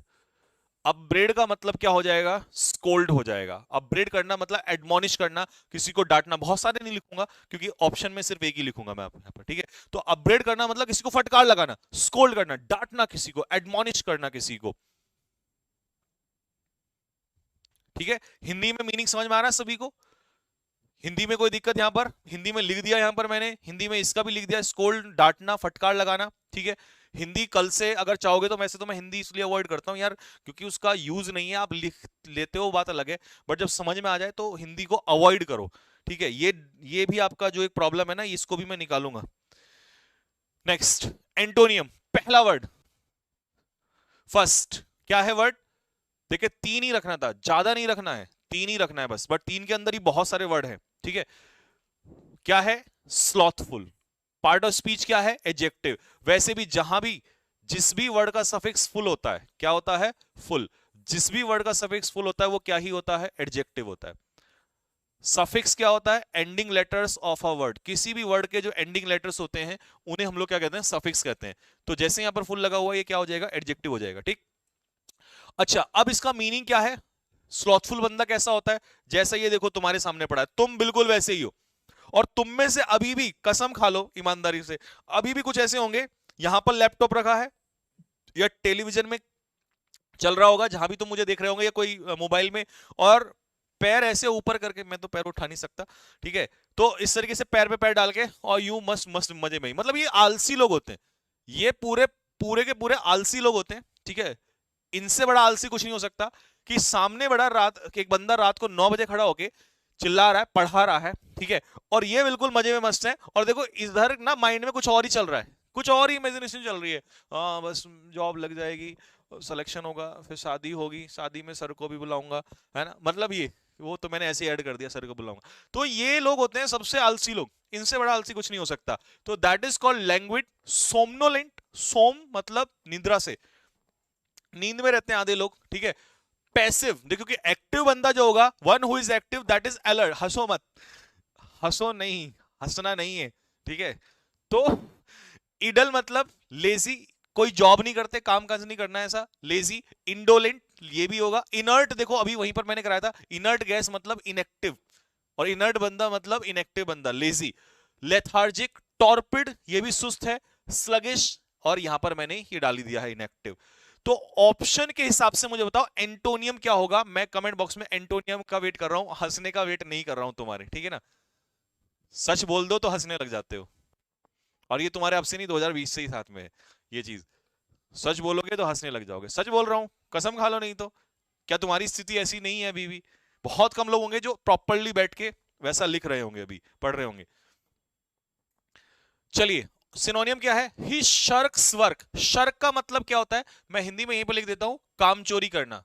अपब्रेड का मतलब क्या हो जाएगा, स्कोल्ड हो जाएगा। अपब्रेड करना मतलब एडमोनिश करना, किसी को डांटना। बहुत सारे नहीं लिखूंगा क्योंकि ऑप्शन में सिर्फ एक ही लिखूंगा मैं यहाँ पर, ठीक है। तो अपब्रेड करना मतलब किसी को फटकार लगाना, स्कोल्ड करना, डांटना किसी को, एडमोनिश करना किसी को, ठीक है। हिंदी में मीनिंग समझ में आ रहा है सभी को? हिंदी में कोई दिक्कत? यहां पर हिंदी में लिख दिया, यहां पर मैंने हिंदी में इसका भी लिख दिया, स्कोल्ड डांटना, फटकार लगाना, ठीक है। हिंदी कल से अगर चाहोगे तो, वैसे तो मैं हिंदी इसलिए अवॉइड करता हूं यार क्योंकि उसका यूज नहीं है, आप लिख लेते हो बात अलग है, बट जब समझ में आ जाए तो हिंदी को अवॉइड करो, ठीक है। ये भी आपका जो एक प्रॉब्लम है ना, इसको भी मैं निकालूंगा। नेक्स्ट, एंटोनियम, पहला वर्ड, फर्स्ट, क्या है वर्ड? देखिए तीन ही रखना था, ज्यादा नहीं रखना है, तीन ही रखना है बस, बट तीन के अंदर ही बहुत सारे वर्ड हैं, ठीक है। क्या है? स्लॉथफुल। पार्ट ऑफ स्पीच क्या है? एडजेक्टिव। वैसे भी जहां भी जिस भी वर्ड का सफिक्स फुल होता है, क्या होता है? फुल। जिस भी वर्ड का सफिक्स फुल होता है वो क्या ही होता है? एडजेक्टिव होता है। सफिक्स क्या होता है? Ending letters of a word. किसी भी वर्ड के जो एंडिंग लेटर्स होते हैं उन्हें हम लोग क्या कहते हैं? सफिक्स कहते हैं। तो जैसे यहां पर फुल लगा हुआ है, ये क्या हो जाएगा? एडजेक्टिव हो जाएगा, ठीक। अच्छा, अब इसका मीनिंग क्या है? स्लॉथफुल बंदा कैसा होता है? जैसा ये देखो तुम्हारे सामने पड़ा है, तुम बिल्कुल वैसे ही हो। और तुम में से अभी भी कसम खा लो ईमानदारी से, अभी भी कुछ ऐसे होंगे, यहां पर लैपटॉप रखा है या टेलीविजन में चल रहा होगा, जहां भी तुम मुझे देख रहे होंगे, या कोई मोबाइल में, और पैर ऐसे ऊपर करके, मैं तो पैर उठा नहीं सकता, ठीक है, तो इस तरीके से पैर पे पैर डाल के और यूं मस्त मस्त मजे में, मतलब ये आलसी लोग होते हैं। ये पूरे पूरे के पूरे आलसी लोग होते हैं, ठीक है। इनसे बड़ा आलसी कुछ नहीं हो सकता कि सामने बड़ा रात एक बंदा रात को 9 बजे खड़ा होके चिल्ला रहा है, पढ़ा रहा है, ठीक है, और ये बिल्कुल मजे में मस्त है, और देखो इधर ना माइंड में कुछ और ही चल रहा है, कुछ और ही इमेजिनेशन चल रही है। हाँ बस जॉब लग जाएगी, सिलेक्शन होगा, फिर शादी होगी, शादी में सर को भी बुलाऊंगा, है ना, मतलब ये वो तो मैंने ऐसे ऐड कर दिया, सर को बुलाऊंगा। तो ये लोग होते हैं सबसे आलसी लोग, इनसे बड़ा आलसी कुछ नहीं हो सकता। तो that is called language somnolent. सोम मतलब निद्रा से, नींद में रहते हैं आधे लोग, ठीक है। पैसिव, देखो कि एक्टिव बंदा जो होगा, one who is active that is alert. हंसो मत, हंसो नहीं, हंसना नहीं है, ठीक है। तो इडल मतलब लेजी, कोई जॉब नहीं करते, काम काज नहीं करना है, ऐसा लेजी। इंडोलेंट, ये भी होगा। इनर्ट देखो अभी वहीं पर मैंने कराया था, इनर्ट गैस मतलब इनएक्टिव, और इनर्ट बंदा मतलब इनएक्टिव बंदा, लेजी, लेथार्जिक, टॉर्पिड ये भी सुस्त है, स्लगिश, और यहां पर मैंने ये डाली दिया है इनएक्टिव। तो ऑप्शन के हिसाब से मुझे बताओ एंटोनियम क्या होगा। मैं कमेंट बॉक्स में एंटोनियम का वेट कर रहा हूं, हंसने का वेट नहीं कर रहा हूं तुम्हारे, ठीक है ना। सच बोल दो तो हंसने लग जाते हो, और ये तुम्हारे अब से नहीं 2020 से ही साथ में है ये चीज। सच बोलोगे तो हंसने लग जाओगे, सच बोल रहा हूं, कसम खा लो, नहीं तो। क्या तुम्हारी स्थिति ऐसी नहीं है अभी भी? बहुत कम लोग होंगे जो प्रॉपरली बैठ के वैसा लिख रहे होंगे, अभी पढ़ रहे होंगे। चलिए, सिनोनियम क्या है? ही शर्क्स वर्क। शर्क का मतलब क्या होता है? मैं हिंदी में यहीं पर लिख देता हूं, काम चोरी करना।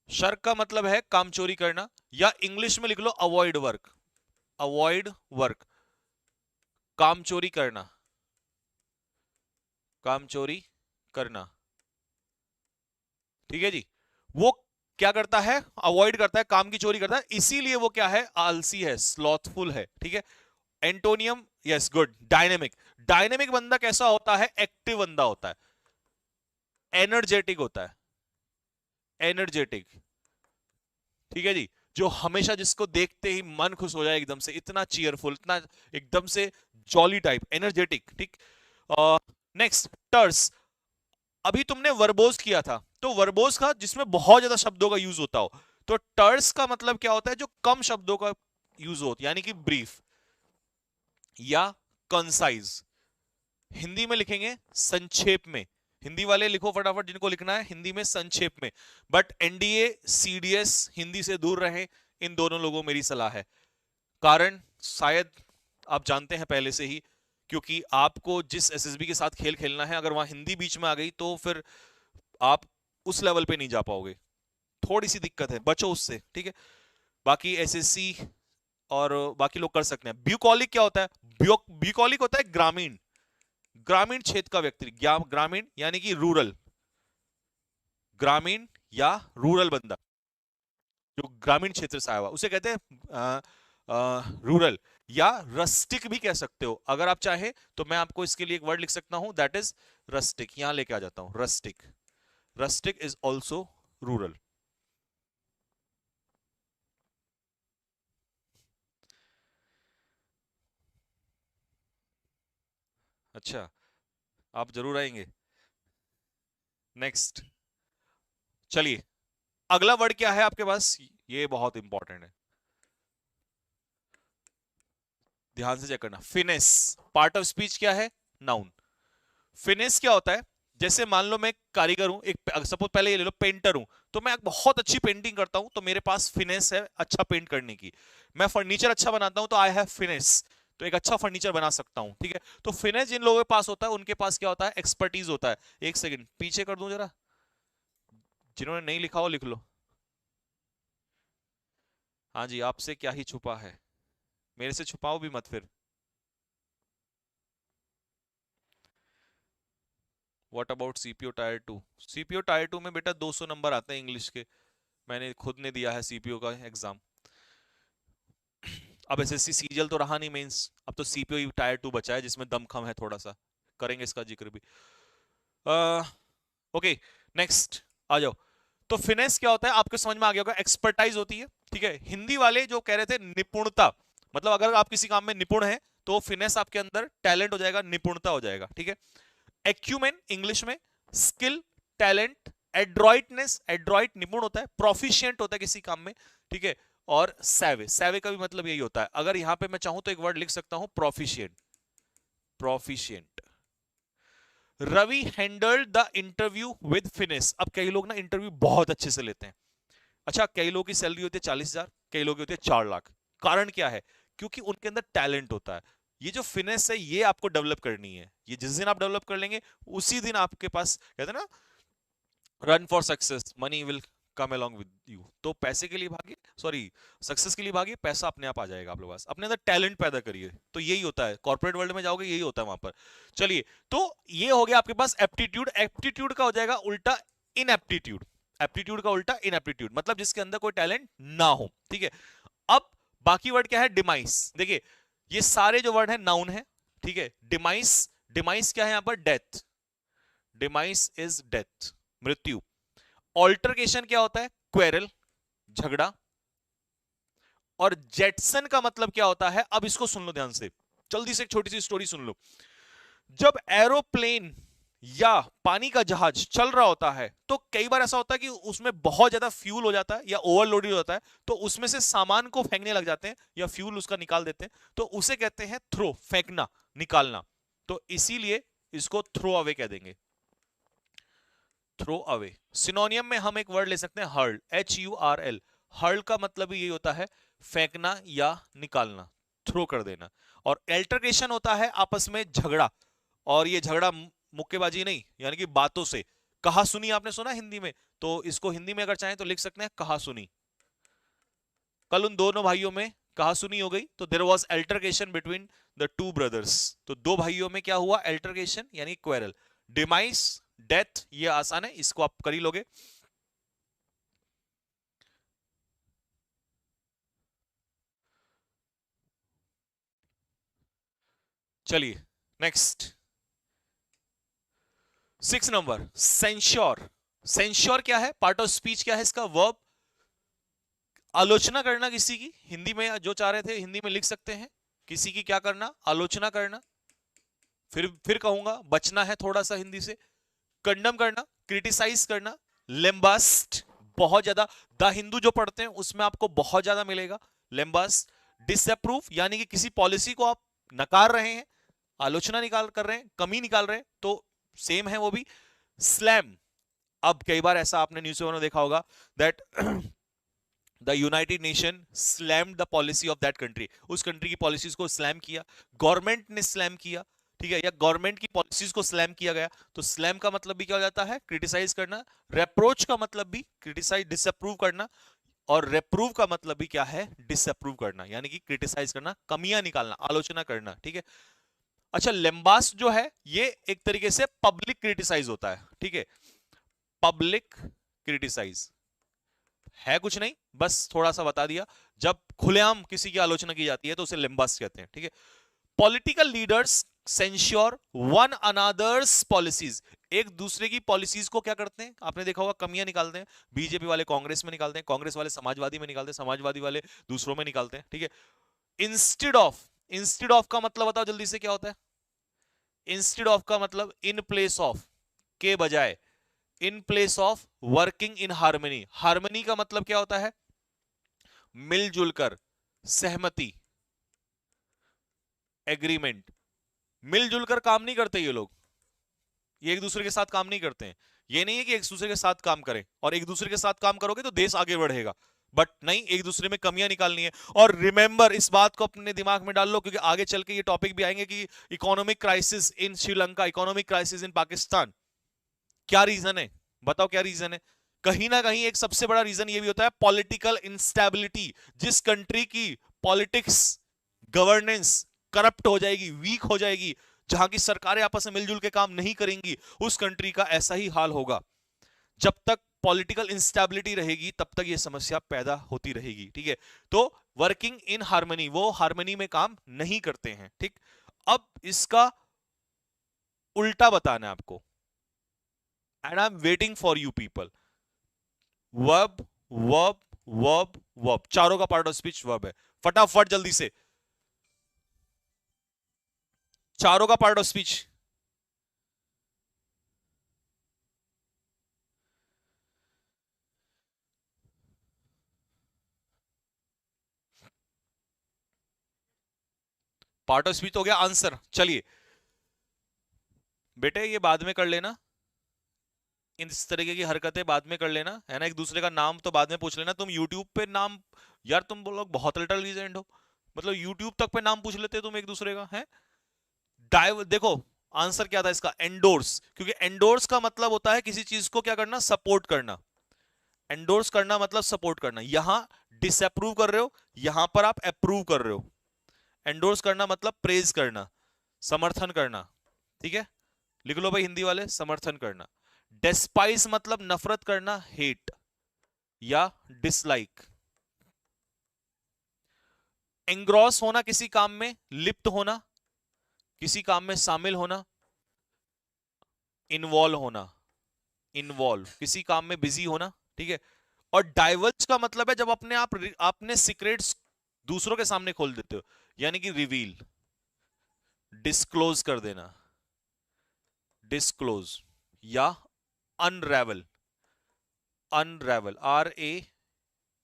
शर्क का मतलब है काम चोरी करना, या इंग्लिश में लिख लो अवॉइड वर्क। अवॉइड वर्क, काम चोरी करना, काम चोरी करना, ठीक है जी। वो क्या करता है? अवॉइड करता है, काम की चोरी करता है, इसीलिए वो क्या है? आलसी है, स्लॉथफुल है, ठीक है। Antonym, yes good, dynamic. Dynamic बंदा कैसा होता है? एक्टिव बंदा होता है, एनर्जेटिक होता है, एनर्जेटिक, ठीक है जी। जो हमेशा जिसको देखते ही मन खुश हो जाए एकदम से, इतना चीयरफुल, इतना एकदम से जॉली टाइप, एनर्जेटिक, ठीक। नेक्स्ट, टर्स। अभी तुमने वर्बोज किया था, तो वर्बोज का जिसमें बहुत ज्यादा शब्दों का यूज होता हो, तो टर्स का मतलब क्या होता है? जो कम शब्दों का यूज हो, यानी कि ब्रीफ या कंसाइज। हिंदी में लिखेंगे संक्षेप में। हिंदी वाले लिखो फटाफट, जिनको लिखना है हिंदी में संक्षेप में। बट एनडीए सीडीएस हिंदी से दूर रहे, इन दोनों लोगों मेरी सलाह है। कारण शायद आप जानते हैं पहले से ही, क्योंकि आपको जिस एसएसबी के साथ खेल खेलना है, अगर वहां हिंदी बीच में आ गई तो फिर आप उस लेवल पे नहीं जा पाओगे, थोड़ी सी दिक्कत है, बचो उससे, ठीक है। बाकी एसएससी और बाकी लोग कर सकते हैं। ब्यूकॉलिक क्या होता है? ब्यूकॉलिक होता है ग्रामीण, ग्रामीण क्षेत्र का व्यक्ति, ग्रामीण यानी कि रूरल, ग्रामीण या रूरल बंदा, जो ग्रामीण क्षेत्र से आया हुआ उसे कहते हैं रूरल। या रस्टिक भी कह सकते हो अगर आप चाहे तो। मैं आपको इसके लिए एक वर्ड लिख सकता हूं, दैट इज रस्टिक, यहां लेके आ जाता हूं, rustic. Rustic is also rural. अच्छा, आप जरूर आएंगे। नेक्स्ट, चलिए, अगला वर्ड क्या है आपके पास? ये बहुत इंपॉर्टेंट है, ध्यान से चेक करना। फिनेस, पार्ट ऑफ स्पीच क्या है? नाउन। फिनेस क्या होता है? जैसे मान लो मैं कारीगर हूं, एक सपोज पहले ये ले लो, पेंटर हूं, तो मैं बहुत अच्छी पेंटिंग करता हूं, तो मेरे पास फिनेस है अच्छा पेंट करने की। मैं फर्नीचर अच्छा बनाता हूं, तो आई हैव फिनेस, तो एक अच्छा फर्नीचर बना सकता हूं, ठीक है। तो फिनेस जिन लोगों के पास होता है, उनके पास क्या होता है? एक्सपर्टीज होता है। एक सेकंड पीछे कर दूं जरा, जिन्होंने नहीं लिखा हो लिख लो। हाँ जी, आपसे क्या ही छुपा है, मेरे से छुपाओ भी मत फिर। What about CPO tyre 2? CPO tyre 2 में बेटा 200 नंबर आते हैं इंग्लिश के, मैंने खुद ने दिया है सीपीओ का एग्जाम। अब एसएससी सीजीएल तो रहा नहीं मेंस, अब तो सीपीओ टायर 2 बचा है, जिसमें दमखम है थोड़ा सा, करेंगे इसका जिक्र भी। ओके, नेक्स्ट आ जाओ। तो फिनेस क्या होता है आपको समझ में आ गया होगा, एक्सपर्टाइज होती है, ठीक है। हिंदी वाले जो कह रहे थे निपुणता, मतलब अगर आप किसी काम में निपुण है तो फिनेस आपके अंदर टैलेंट हो जाएगा, निपुणता हो जाएगा, ठीक है। एक्यूमेन इंग्लिश में, स्किल, टैलेंट, एड्रॉइटनेस, एड्रॉइट निपुण होता है, प्रोफिशिएंट होता है किसी काम में, ठीक है। और सैवे, सैवे का भी मतलब यही होता है। अगर यहां पे मैं चाहूं तो एक वर्ड लिख सकता हूं, proficient, proficient. Ravi handled the interview with finesse. अब कई लोग ना इंटरव्यू बहुत अच्छे से लेते हैं। अच्छा, कई लोगों की सैलरी होती है 40,000, कई लोगों की होती है 4 लाख। कारण क्या है? क्योंकि उनके अंदर टैलेंट होता है। ये जो फिनेस है ये आपको डेवलप करनी है, ये जिस दिन आप डेवलप कर लेंगे उसी दिन आपके पास, कहते हैं ना, run for success money will come along with you. तो पैसे के लिए भागिए, सॉरी, सक्सेस के लिए भागिए, पैसा अपने आप आ जाएगा आप लोगों के पास। अपने अंदर टैलेंट पैदा करिए, तो यही होता है, कॉर्पोरेट वर्ल्ड में जाओगे यही होता है वहां पर। चलिए, तो ये हो गया आपके पास एप्टीट्यूड। एप्टीट्यूड का हो जाएगा उल्टा इनएप्टीट्यूड। एप्टीट्यूड का उल्टा इनएप्टीट्यूड, मतलब जिसके अंदर कोई टैलेंट ना हो, ठीक है। अब बाकी वर्ड क्या है? डिमाइस। देखिए, ये सारे जो वर्ड है नाउन है, ठीक है। डिमाइस, डिमाइस क्या है यहां पर? डेथ, डिमाइस इज डेथ, मृत्यु। ऑल्टरकेशन क्या होता है? क्वेरल, झगड़ा। और जेटसन का मतलब क्या होता है? अब इसको सुन लो ध्यान से, जल्दी से एक छोटी सी स्टोरी सुन लो। जब एरोप्लेन या पानी का जहाज चल रहा होता है तो कई बार ऐसा होता है कि उसमें बहुत ज्यादा फ्यूल हो जाता है या ओवरलोडेड हो जाता है, तो उसमें से सामान को फेंकने लग जाते हैं या फ्यूल उसका निकाल देते हैं, तो उसे कहते हैं थ्रो, फेंकना, निकालना। तो इसीलिए इसको थ्रो अवे कह देंगे, थ्रो अवे। सिनोनियम में हम एक वर्ड ले सकते हैं हर्ल, HURL। हर्ल का मतलब यही होता है फेंकना या निकालना, थ्रो कर देना। और एल्टरकेशन होता है आपस में झगड़ा, और ये झगड़ा मुक्केबाजी नहीं, यानी कि बातों से। कहा सुनी आपने सुना हिंदी में, तो इसको हिंदी में अगर चाहें तो लिख सकते हैं कहा सुनी। कल उन दोनों भाइयों में कहा सुनी हो गई, तो there was altercation between the two brothers. तो दो भाइयों में क्या हुआ? अल्टरकेशन यानी क्वेरल। डिमाइस, डेथ, ये आसान है, इसको आप कर ही लोगे। चलिए नेक्स्ट, 6 नंबर, सेंश्योर। सेंश्योर क्या है? पार्ट ऑफ स्पीच क्या है इसका? वर्ब। आलोचना करना किसी की, हिंदी में जो चाह रहे थे हिंदी में लिख सकते हैं, किसी की क्या करना? आलोचना करना। फिर कहूंगा, बचना है थोड़ा सा हिंदी से। कंडम करना, क्रिटिसाइज करना। लेम्बास्ट, बहुत ज्यादा, द हिंदू जो पढ़ते हैं उसमें आपको बहुत ज्यादा मिलेगा लेम्बास्ट। डिसअप्रूव यानी कि किसी पॉलिसी को आप नकार रहे हैं, आलोचना निकाल कर रहे हैं, कमी निकाल रहे हैं, तो सेम है वो भी। स्लैम, अब कई बार ऐसा आपने न्यूज़पेपर में देखा होगा that the United nation slammed the policy of that country, उस कंट्री की पॉलिसीज को स्लैम किया, गवर्नमेंट ने स्लैम किया, ठीक है, या गवर्नमेंट की पॉलिसीज को स्लैम किया गया। तो स्लैम का मतलब भी क्या हो जाता है? क्रिटिसाइज करना। रेप्रोच का मतलब भी क्रिटिसाइज, डिसअप्रूव करना। और रेप्रूव का मतलब भी क्या है? डिसअप्रूव करना, यानी कि क्रिटिसाइज करना, कमियां निकालना, आलोचना करना, ठीक है। अच्छा, लेम्बास्ट जो है ये एक तरीके से पब्लिक क्रिटिसाइज होता है, ठीक है, पब्लिक क्रिटिसाइज है कुछ नहीं, बस थोड़ा सा बता दिया। जब खुलेआम किसी की आलोचना की जाती है तो उसे लिम्बास कहते हैं, ठीक है। Political leaders censure one another's policies, एक दूसरे की पॉलिसीज को क्या करते हैं? आपने देखा होगा कमियां निकालते हैं। बीजेपी वाले कांग्रेस में निकालते हैं, कांग्रेस वाले समाजवादी में निकालते हैं, समाजवादी वाले दूसरों में निकालते हैं, ठीक है। इंस्टेड ऑफ, इंस्टेड ऑफ का मतलब बताओ जल्दी से क्या होता है? इंस्टेड ऑफ का मतलब इन प्लेस ऑफ, के बजाय, in place of, working in harmony. Harmony का मतलब क्या होता है? मिलजुल कर, सहमति, एग्रीमेंट। मिलजुल कर काम नहीं करते ये लोग, ये एक दूसरे के साथ काम नहीं करते हैं। ये नहीं है कि एक दूसरे के साथ काम करें, और एक दूसरे के साथ काम करोगे तो देश आगे बढ़ेगा, बट नहीं, एक दूसरे में कमियां निकालनी है। और रिमेंबर, इस बात को अपने दिमाग में डाल लो, क्योंकि आगे चल के ये टॉपिक भी आएंगे कि economic crisis in Sri Lanka, economic crisis in Pakistan. क्या रीजन है? बताओ क्या रीजन है? कहीं ना कहीं एक सबसे बड़ा रीजन ये भी होता है पॉलिटिकल इंस्टेबिलिटी। जिस कंट्री की पॉलिटिक्स, गवर्नेंस करप्ट हो जाएगी, वीक हो जाएगी, जहां की सरकारें आपस में मिलजुल के काम नहीं करेंगी, उस कंट्री का ऐसा ही हाल होगा। जब तक पॉलिटिकल इंस्टेबिलिटी रहेगी तब तक ये समस्या पैदा होती रहेगी, ठीक है। तो वर्किंग इन हार्मनी, वो हार्मनी में काम नहीं करते हैं, ठीक। अब इसका उल्टा बताना है आपको, and I am waiting for you people. Verb, verb, verb, verb, चारों का पार्ट ऑफ स्पीच वर्ब है। फटाफट जल्दी से, चारों का part of speech. Part of speech हो गया आंसर। चलिए बेटे, ये बाद में कर लेना, इस तरीके की हरकतें बाद में कर लेना, है ना। एक दूसरे का नाम तो बाद में पूछ लेना। तुम यूट्यूब पे नाम, यार तुम लोग बहुत इंटेलिजेंट हो, मतलब यूट्यूब तक पे नाम पूछ लेते तुम एक दूसरे का, है। डाइव, देखो आंसर क्या था इसका? एंडोर्स, क्योंकि एंडोर्स का मतलब होता है किसी चीज को क्या करना? सपोर्ट करना। एंडोर्स करना मतलब सपोर्ट करना। यहां डिसअप्रूव कर रहे हो, यहां पर आप अप्रूव कर रहे हो। एंडोर्स करना मतलब प्रेज करना, समर्थन करना, ठीक है। लिख लो भाई हिंदी वाले, समर्थन करना। डेस्पाइस मतलब नफरत करना, हेट या डिसलाइक। एंग्रॉस होना किसी काम में, लिप्त होना, किसी काम में शामिल होना। इन्वॉल्व होना, इन्वॉल्व, किसी काम में बिजी होना, ठीक है। और डाइवर्ज का मतलब है जब आपने सीक्रेट्स दूसरों के सामने खोल देते हो, यानी कि रिवील, डिस्क्लोज कर देना, डिस्क्लोज या अनरेवल, अनरेवल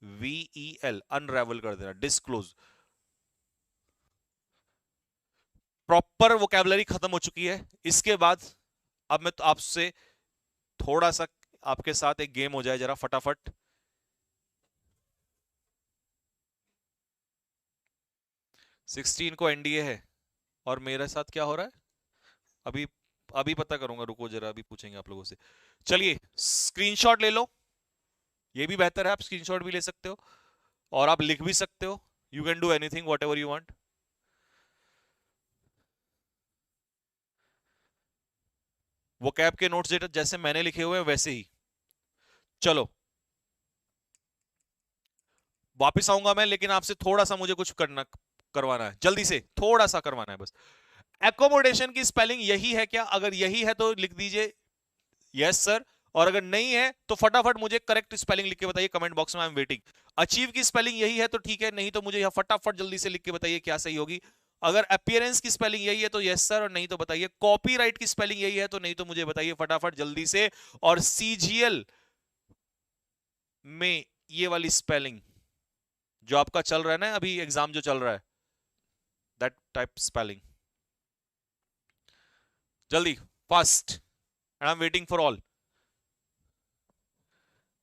RAVEL, अनरेवल कर देना, डिस्क्लोज। प्रॉपर वोकैबुलरी खत्म हो चुकी है। इसके बाद अब मैं तो आपसे थोड़ा सा, आपके साथ एक गेम हो जाए जरा फटाफट। सिक्सटीन को एनडीए है और मेरे साथ क्या हो रहा है अभी, अभी पता करूंगा, रुको जरा, अभी पूछेंगे आप लोगों से। चलिए स्क्रीनशॉट ले लो, ये भी बेहतर है, आप स्क्रीनशॉट भी ले सकते हो और आप लिख भी सकते हो। You can do anything what ever you want. वो कैब के नोट्स जैसे मैंने लिखे हुए हैं वैसे ही। चलो वापिस आऊंगा मैं, लेकिन आपसे थोड़ा सा मुझे कुछ करवाना है, जल्दी से थोड़ा सा करवाना है बस। एकोमोडेशन की स्पेलिंग यही है क्या? अगर यही है तो लिख दीजिए यस सर, और अगर नहीं है तो फटाफट मुझे करेक्ट स्पेलिंग लिख के बताइए कमेंट बॉक्स में, आई एम वेटिंग। अचीव की स्पेलिंग यही है तो ठीक है, नहीं तो मुझे यह फटाफट जल्दी से लिख के बताइए क्या सही होगी। अगर अपीयरेंस की स्पेलिंग यही है तो यस सर, और नहीं तो बताइए। कॉपीराइट की स्पेलिंग यही है तो नहीं तो मुझे बताइए फटाफट जल्दी से। और सीजीएल में ये वाली स्पेलिंग जो आपका चल रहा है ना अभी, एग्जाम जो चल रहा है, दैट टाइप स्पेलिंग, जल्दी, fast, and I am waiting for all,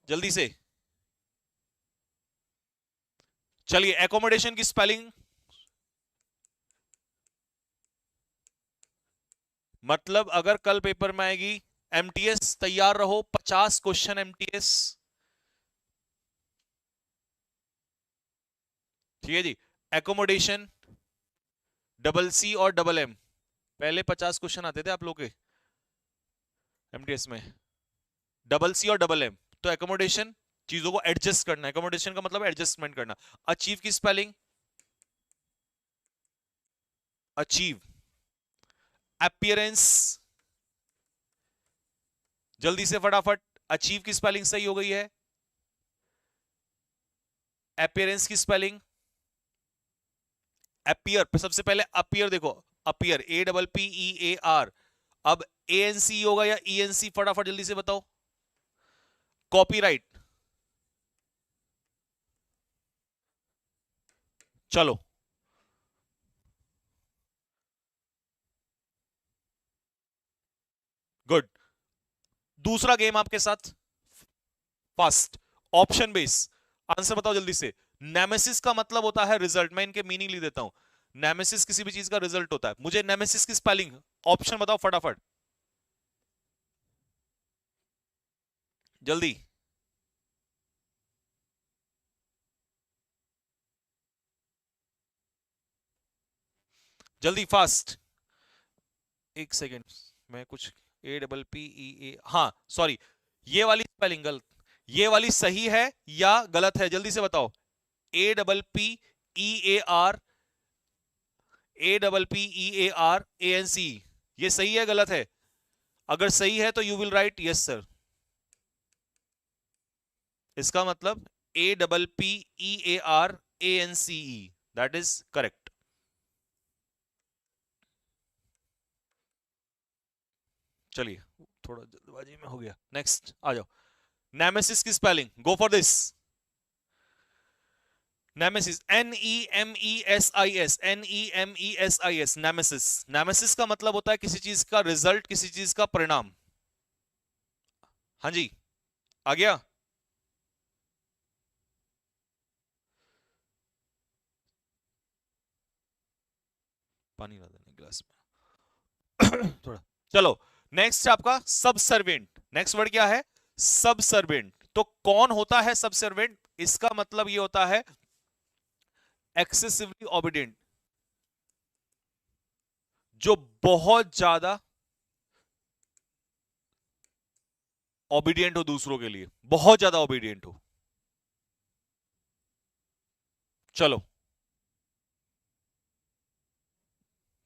जल्दी से। चलिए एकोमोडेशन की स्पेलिंग, मतलब अगर कल पेपर में आएगी एमटीएस, तैयार रहो, 50 क्वेश्चन एमटीएस, ठीक है जी। एकोमोडेशन CC और MM, पहले 50 क्वेश्चन आते थे आप लोग के एमटीएस में, CC और MM। तो एकोमोडेशन, चीजों को एडजस्ट करना, एकोमोडेशन का मतलब एडजस्टमेंट करना। अचीव की स्पेलिंग अचीव, अपीयरेंस, जल्दी से फटाफट, अचीव की स्पेलिंग सही हो गई है। अपीयरेंस की स्पेलिंग अपीयर, सबसे पहले अपीयर देखो, अपीयर APPEAR, अब ANC होगा या ENC, फटाफट जल्दी से बताओ। कॉपीराइट, चलो गुड। दूसरा गेम आपके साथ, फास्ट, ऑप्शन बेस, आंसर बताओ जल्दी से। नेमेसिस का मतलब होता है रिजल्ट, मैं इनके मीनिंग लिख देता हूं। नेमेसिस किसी भी चीज का रिजल्ट होता है। मुझे नेमेसिस की स्पेलिंग, ऑप्शन बताओ फटाफट, जल्दी जल्दी, फास्ट। एक सेकेंड, मैं कुछ APPEA, हाँ सॉरी, ये वाली स्पेलिंग गलत, ये वाली सही है या गलत है, जल्दी से बताओ। APPEAR, APPEARANC, ये सही है गलत है? अगर सही है तो you will write yes sir, इसका मतलब APPEARANCE, दैट इज करेक्ट। चलिए थोड़ा जल्दबाजी में हो गया, नेक्स्ट आ जाओ। नेमेसिस की spelling, go for this. Nemesis, NEMESIS, nemesis. Nemesis का मतलब होता है किसी चीज का रिजल्ट, किसी चीज का परिणाम। हाँ जी, आ गया। पानी ला देना गिलास में थोड़ा। चलो नेक्स्ट आपका सबसर्वेंट, नेक्स्ट वर्ड क्या है? सबसर्वेंट। तो कौन होता है सबसर्वेंट? इसका मतलब ये होता है एक्सेसिवली ओबीडियंट, जो बहुत ज्यादा ओबीडियंट हो दूसरों के लिए, बहुत ज्यादा ओबीडियंट हो। चलो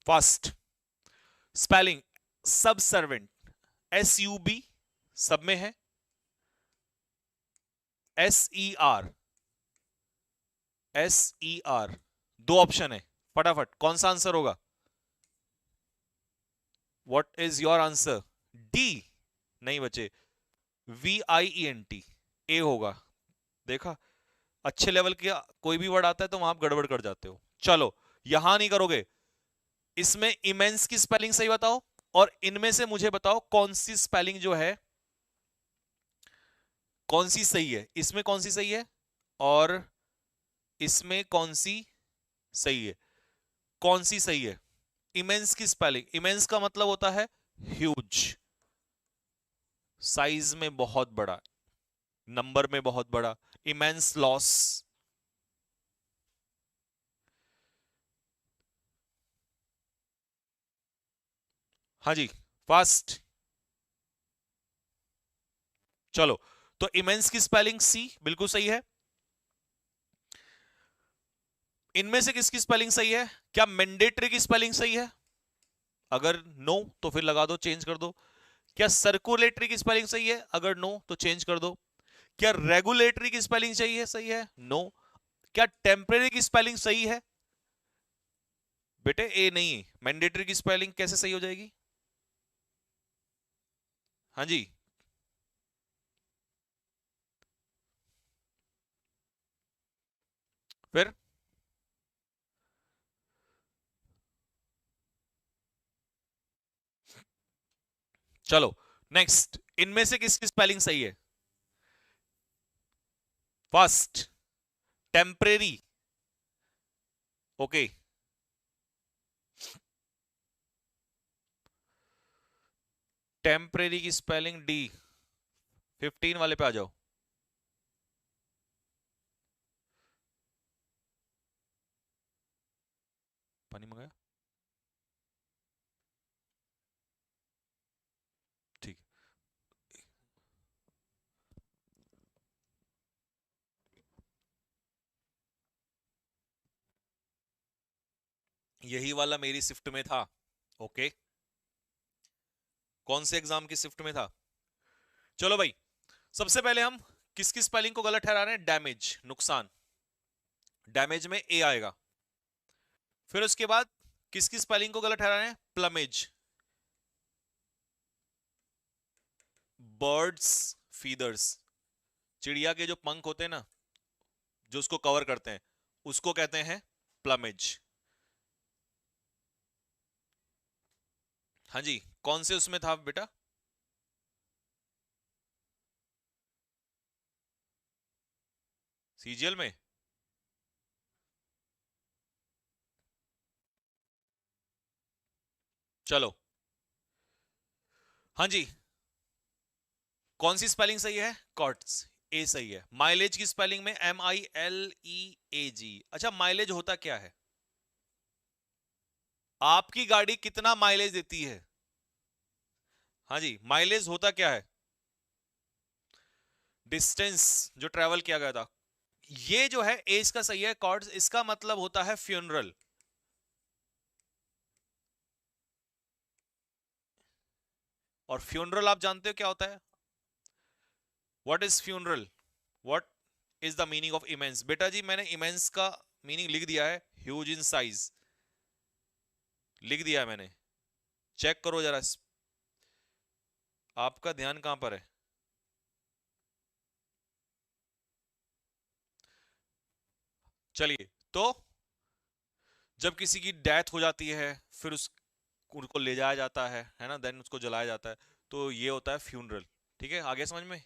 फास्ट, स्पेलिंग सबसर्वेंट, SUB सब में है SER, SER, दो ऑप्शन है, फटाफट कौन सा आंसर होगा? What is your answer? D? नहीं बचे, VIENT, ए होगा। देखा, अच्छे लेवल के कोई भी वर्ड आता है तो वहां आप गड़बड़ कर जाते हो। चलो, यहां नहीं करोगे। इसमें इमेंस की स्पेलिंग सही बताओ, और इनमें से मुझे बताओ कौन सी स्पेलिंग जो है, कौन सी सही है, इसमें कौन सी सही है और इसमें कौन सी सही है, कौन सी सही है? इमेंस की स्पेलिंग, इमेंस का मतलब होता है ह्यूज, साइज में बहुत बड़ा, नंबर में बहुत बड़ा, इमेंस लॉस। हाँ जी, फास्ट। चलो, तो इमेंस की स्पेलिंग सी बिल्कुल सही है। इनमें से किसकी स्पेलिंग सही है? क्या मैंडेटरी की स्पेलिंग सही है? अगर नो तो फिर लगा दो, चेंज कर दो। क्या सर्कुलेटरी की स्पेलिंग सही है? अगर नो तो चेंज कर दो। क्या रेगुलेटरी की स्पेलिंग सही है? सही है, नो। क्या टेम्परेरी की स्पेलिंग सही है? बेटे ए नहीं, मैंडेटरी की स्पेलिंग कैसे सही हो जाएगी? हाँ जी, फिर चलो नेक्स्ट, इनमें से किसकी स्पेलिंग सही है? First, temporary, okay. टेम्परेरी की स्पेलिंग डी। 15 वाले पे आ जाओ। पानी मंगाया, ठीक है। यही वाला मेरी शिफ्ट में था, ओके। कौन से एग्जाम की शिफ्ट में था? चलो भाई, सबसे पहले हम किसकी स्पेलिंग को गलत ठहरा रहे हैं? डैमेज, नुकसान, डैमेज में ए आएगा। फिर उसके बाद किसकी स्पेलिंग को गलत ठहरा रहे हैं? प्लमेज, बर्ड्स फीदर्स, चिड़िया के जो पंख होते हैं ना, जो उसको कवर करते हैं, उसको कहते हैं प्लमेज। हाँ जी, कौन से उसमें था बेटा? सीजीएल में? चलो, हाँ जी, कौन सी स्पेलिंग सही है? कॉट्स, ए सही है। माइलेज की स्पेलिंग में MILEAG। अच्छा, माइलेज होता क्या है? आपकी गाड़ी कितना माइलेज देती है? हाँ जी, माइलेज होता क्या है? डिस्टेंस जो ट्रेवल किया गया था। ये जो है ए इसका सही है, कॉर्ड्स, इसका मतलब होता है फ्यूनरल। और फ्यूनरल आप जानते हो क्या होता है? What is funeral? What is the meaning of immense? बेटा जी, मैंने इमेंस का मीनिंग लिख दिया है, ह्यूज इन साइज, लिख दिया है मैंने। चेक करो जरा, आपका ध्यान कहां पर है? चलिए, तो जब किसी की डेथ हो जाती है, फिर उस उनको ले जाया जाता है ना, देन उसको जलाया जाता है, तो ये होता है फ्यूनरल। ठीक है, आगे समझ में?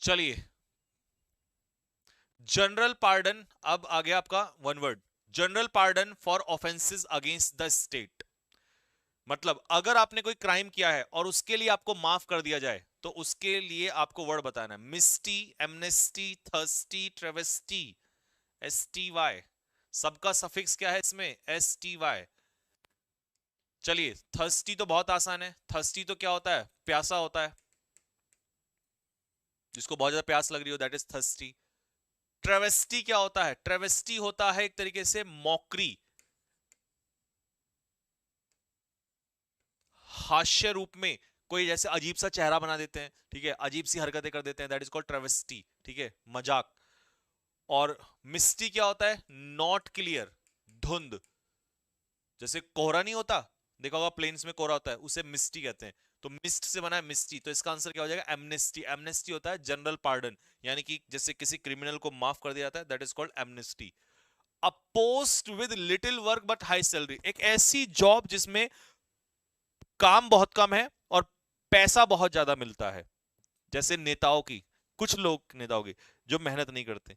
चलिए, जनरल पार्डन, अब आ गया आपका one word, general pardon for offences against the state. मतलब अगर आपने कोई क्राइम किया है और उसके लिए आपको माफ कर दिया जाए, तो उसके लिए आपको वर्ड बताना है। मिस्टी, एमनेस्टी, थर्स्टी, ट्रेवेस्टी, STY। सबका सफिक्स क्या है इसमें? STY। चलिए, थर्स्टी तो बहुत आसान है। थर्स्टी तो क्या होता है? प्यासा होता है, जिसको बहुत ज्यादा प्यास लग रही हो, दैट इज थर्स्टी। ट्रेवेस्टी क्या होता है? ट्रेवेस्टी होता है एक तरीके से मॉकरी। हास्य रूप में कोई जैसे अजीब सा चेहरा बना देते हैं, ठीक है, अजीब सी हरकतें कर देते हैं, दैट इज कॉल्ड ट्रेवेस्टी, ठीक है, मजाक। और मिस्टी क्या होता है? नॉट क्लियर, धुंध। जैसे कोहरा नहीं होता, देखा होगा प्लेन्स में कोहरा होता है, उसे मिस्टी कहते हैं। तो मिस्ट से बना है मिस्टी, तो इसका आंसर क्या हो जाएगा? एमनेस्टी। एमनेस्टी होता है जनरल पार्डन, यानी कि जैसे किसी क्रिमिनल को माफ कर दिया जाता है, that is called amnesty. A post with little work but high salary, एक ऐसी जॉब जिसमें काम बहुत कम है और पैसा बहुत ज्यादा मिलता है। जैसे नेताओं की, कुछ लोग नेताओं की जो मेहनत नहीं करते।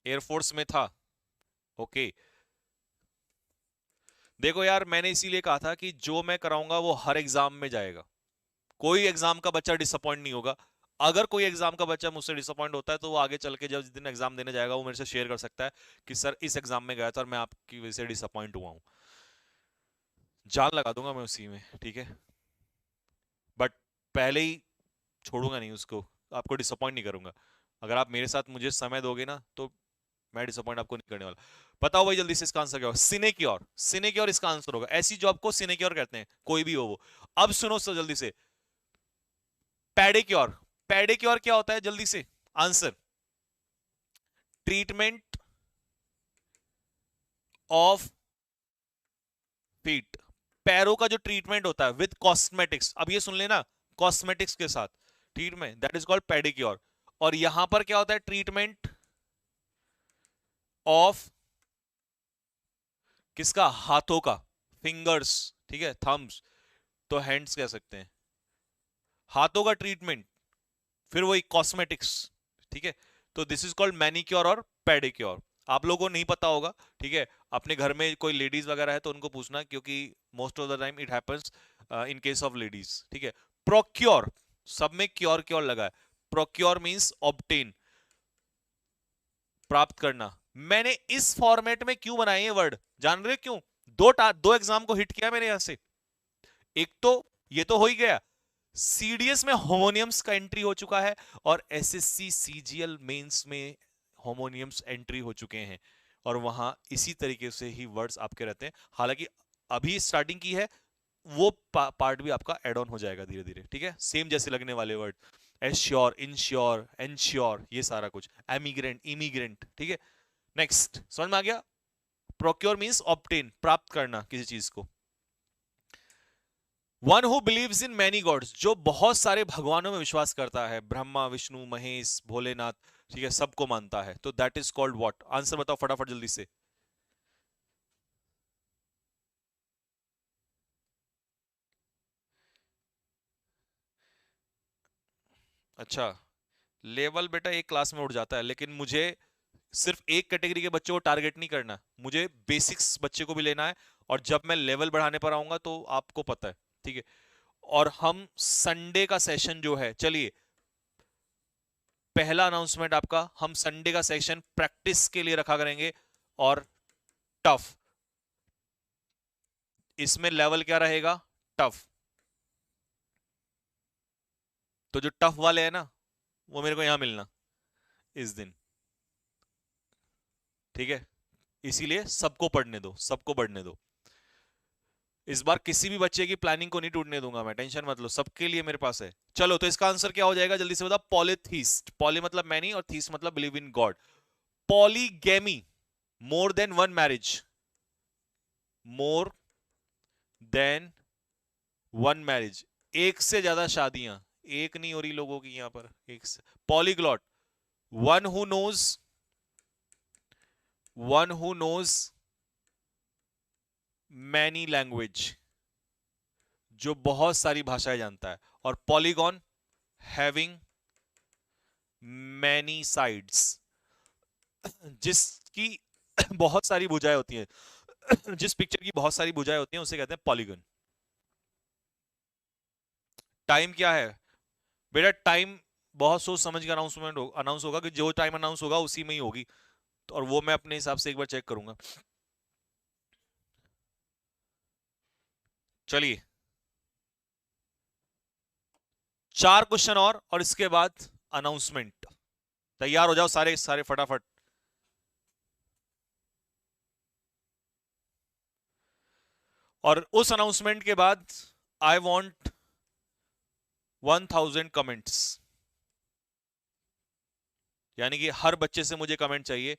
एयरफोर्स में था, ओके। देखो यार, मैंने इसीलिए कहा था कि जो मैं कराऊंगा वो हर एग्जाम में जाएगा, कोई एग्जाम का बच्चा डिसअपॉइंट नहीं होगा। अगर कोई एग्जाम का बच्चा मुझसे डिसअपॉइंट होता है तो वो आगे चल के जब जिस दिन एग्जाम देने जाएगा वो मेरे से शेयर कर सकता है कि सर इस एग्जाम में गया था और मैं आपकी वजह से डिसअपॉइंट हुआ हूं। जान लगा दूंगा मैं उसी में, ठीक है, बट पहले ही छोड़ूंगा नहीं उसको, आपको डिसअपॉइंट नहीं करूंगा। अगर आप मेरे साथ मुझे समय दोगे ना तो मैं डिसअपॉइंट आपको नहीं करने वाला। बताओ भाई जल्दी से इसका आंसर क्या होगा? सिनेक्योर। सिनेक्योर इसका आंसर होगा, ऐसी जॉब को सिनेक्योर कहते हैं, कोई भी हो वो। अब सुनो सर जल्दी से, पेडिक्योर। पेडिक्योर क्या होता है? जल्दी से आंसर। ट्रीटमेंट ऑफ फीट, पैरों का जो ट्रीटमेंट होता है विद कॉस्मेटिक्स। अब ये सुन लेना, कॉस्मेटिक्स के साथ treatment, that is called pedicure. और यहां पर क्या होता है? ट्रीटमेंट ऑफ किसका? हाथों का, फिंगर्स, ठीक है, थम्स, तो हैंड्स कह सकते हैं। हाथों का ट्रीटमेंट, फिर वही कॉस्मेटिक्स, ठीक है। तो दिस इज कॉल्ड मैनिक्योर और पेडिक्योर। आप लोगों को नहीं पता होगा, ठीक है, अपने घर में कोई लेडीज वगैरह है तो उनको पूछना, क्योंकि most of the time it happens in case of ladies, ठीक है। प्रोक्योर, सब में क्योर क्योर लगा है। प्रोक्योर मींस ऑब्टेन, प्राप्त करना। मैंने इस फॉर्मेट में क्यों बनाए ये वर्ड, जान रहे हो क्यों? दो एग्जाम को हिट किया मैंने यहां से। एक तो ये तो हो ही गया, सीडीएस में होमोनियम्स का एंट्री हो चुका है, और एसएससी सीजीएल मेंस में होमोनियम्स एंट्री हो चुके हैं, और वहां इसी तरीके से ही वर्ड्स आपके रहते हैं। हालांकि अभी स्टार्टिंग की है, वो पार्ट भी आपका एड ऑन हो जाएगा धीरे धीरे, ठीक है, सेम जैसे लगने वाले वर्ड, एश्योर, इंश्योर, एंश्योर, ये सारा कुछ, एमिग्रेंट, इमिग्रेंट, ठीक है। नेक्स्ट, समझ में आ गया? प्रोक्योर मींस ऑब्टेन, प्राप्त करना किसी चीज को। One who believes in many gods, जो बहुत सारे भगवानों में विश्वास करता है, ब्रह्मा, विष्णु, महेश, भोलेनाथ, ठीक है, सबको मानता है, तो that is called what? Answer बताओ फटाफट जल्दी से। अच्छा, लेवल बेटा एक क्लास में उठ जाता है, लेकिन मुझे सिर्फ एक कैटेगरी के बच्चों को टारगेट नहीं करना, मुझे बेसिक्स बच्चे को भी लेना है। और जब मैं लेवल बढ़ाने पर आऊंगा तो आपको पता है, ठीक है। और हम संडे का सेशन जो है, चलिए पहला अनाउंसमेंट आपका, हम संडे का सेशन प्रैक्टिस के लिए रखा करेंगे, और टफ, इसमें लेवल क्या रहेगा? टफ। तो जो टफ वाले हैं ना, वो मेरे को यहां मिलना इस दिन, ठीक है। इसीलिए सबको पढ़ने दो, सबको पढ़ने दो। इस बार किसी भी बच्चे की प्लानिंग को नहीं टूटने दूंगा मैं, टेंशन मत लो, सबके लिए मेरे पास है। चलो, तो इसका आंसर क्या हो जाएगा जल्दी से बताओ? पॉलीथीस्ट। पॉली मतलब मैनी और थीस मतलब believe in God. Polygamy, more than one marriage, more than one marriage, एक से ज्यादा शादियां, एक नहीं हो रही लोगों की यहां पर, एक से। Polyglot, one who knows, one who knows many language, जो बहुत सारी भाषाएं जानता है। और पॉलीगॉन, हैविंग मैनी साइड्स, जिसकी बहुत सारी भुजाएं होती हैं, जिस पिक्चर की बहुत सारी भुजाएं होती हैं उसे कहते हैं पॉलीगन। टाइम क्या है बेटा? टाइम बहुत सोच समझ के अनाउंस होगा, कि जो टाइम अनाउंस होगा उसी में ही होगी, और वो मैं अपने हिसाब से एक बार चेक करूंगा। चलिए, 4 क्वेश्चन और इसके बाद अनाउंसमेंट। तैयार हो जाओ सारे सारे फटाफट। और उस अनाउंसमेंट के बाद आई वॉन्ट 1000 कमेंट्स, यानी कि हर बच्चे से मुझे कमेंट चाहिए।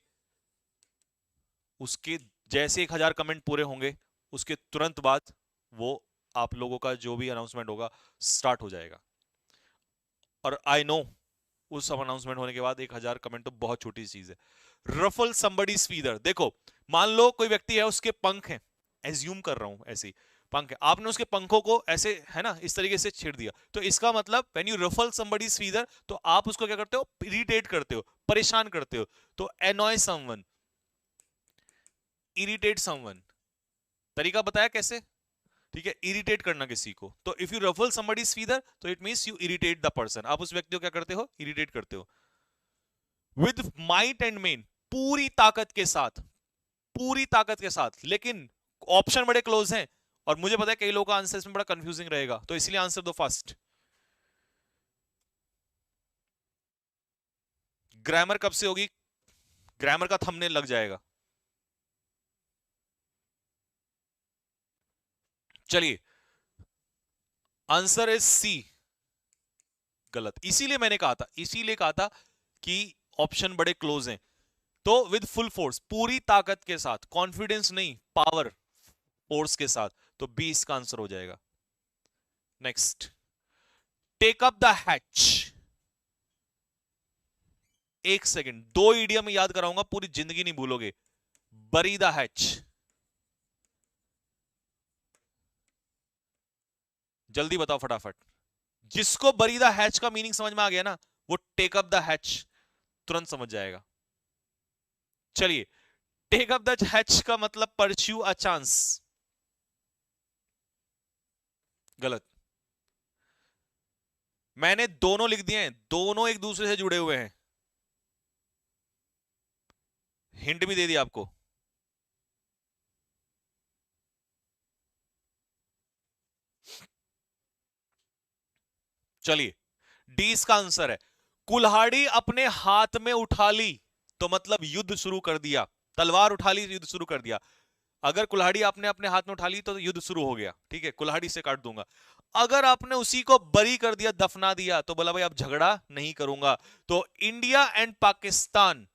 उसके जैसे 1000 कमेंट पूरे होंगे उसके तुरंत बाद वो आप लोगों का जो भी अनाउंसमेंट होगा स्टार्ट हो जाएगा। और आई नो उस सब अनाउंसमेंट होने के बाद 1000 कमेंट तो बहुत छोटी चीज है। रफल समबडीज फीदर, देखो मान लो कोई व्यक्ति है उसके पंख हैं, एज्यूम कर रहा हूं ऐसे ही पंख है, आपने उसके पंखों को ऐसे है ना इस तरीके से छेड़ दिया, तो इसका मतलब when you ruffle somebody's feather तो आप उसको क्या करते हो, इरिटेट करते हो, परेशान करते हो। तो एनॉय समवन, इरिटेट समवन, तरीका बताया कैसे, ठीक है, इरिटेट करना किसी को। तो if you ruffle somebody's feather तो it means you irritate the person, आप उस व्यक्ति को क्या करते हो, इरिटेट करते हो। विद माइट एंड मेन, पूरी ताकत के साथ, पूरी ताकत के साथ, लेकिन ऑप्शन बड़े क्लोज हैं और मुझे पता है कई लोगों का आंसर इसमें बड़ा कंफ्यूजिंग रहेगा, तो इसलिए आंसर दो फर्स्ट। ग्रामर कब से होगी, ग्रामर का थंबनेल लग जाएगा। चलिए आंसर इज सी, गलत। इसीलिए मैंने कहा था, इसीलिए कहा था कि ऑप्शन बड़े क्लोज हैं। तो विद फुल फोर्स, पूरी ताकत के साथ, कॉन्फिडेंस नहीं पावर, फोर्स के साथ, तो बी इसका आंसर हो जाएगा। Next, take up the hatch. एक सेकंड, दो इडियम याद कराऊंगा, पूरी जिंदगी नहीं भूलोगे। बरी द हैच, जल्दी बताओ फटाफट। जिसको बरी द हैच का मीनिंग समझ में आ गया ना, वो टेक अप द हैच तुरंत समझ जाएगा। चलिए, टेक अप द हैच का मतलब परस्यू अ चांस, गलत। मैंने दोनों लिख दिए हैं, दोनों एक दूसरे से जुड़े हुए हैं, हिंट भी दे दिया आपको। चलिए, डी इसका आंसर है। कुल्हाड़ी अपने हाथ में उठा ली तो मतलब युद्ध शुरू कर दिया, तलवार उठा ली युद्ध शुरू कर दिया। अगर कुल्हाड़ी आपने अपने हाथ में उठा ली तो युद्ध शुरू हो गया, ठीक है, कुल्हाड़ी से काट दूंगा। अगर आपने उसी को बरी कर दिया, दफना दिया, तो बोला भाई अब झगड़ा नहीं करूंगा। तो इंडिया एंड पाकिस्तान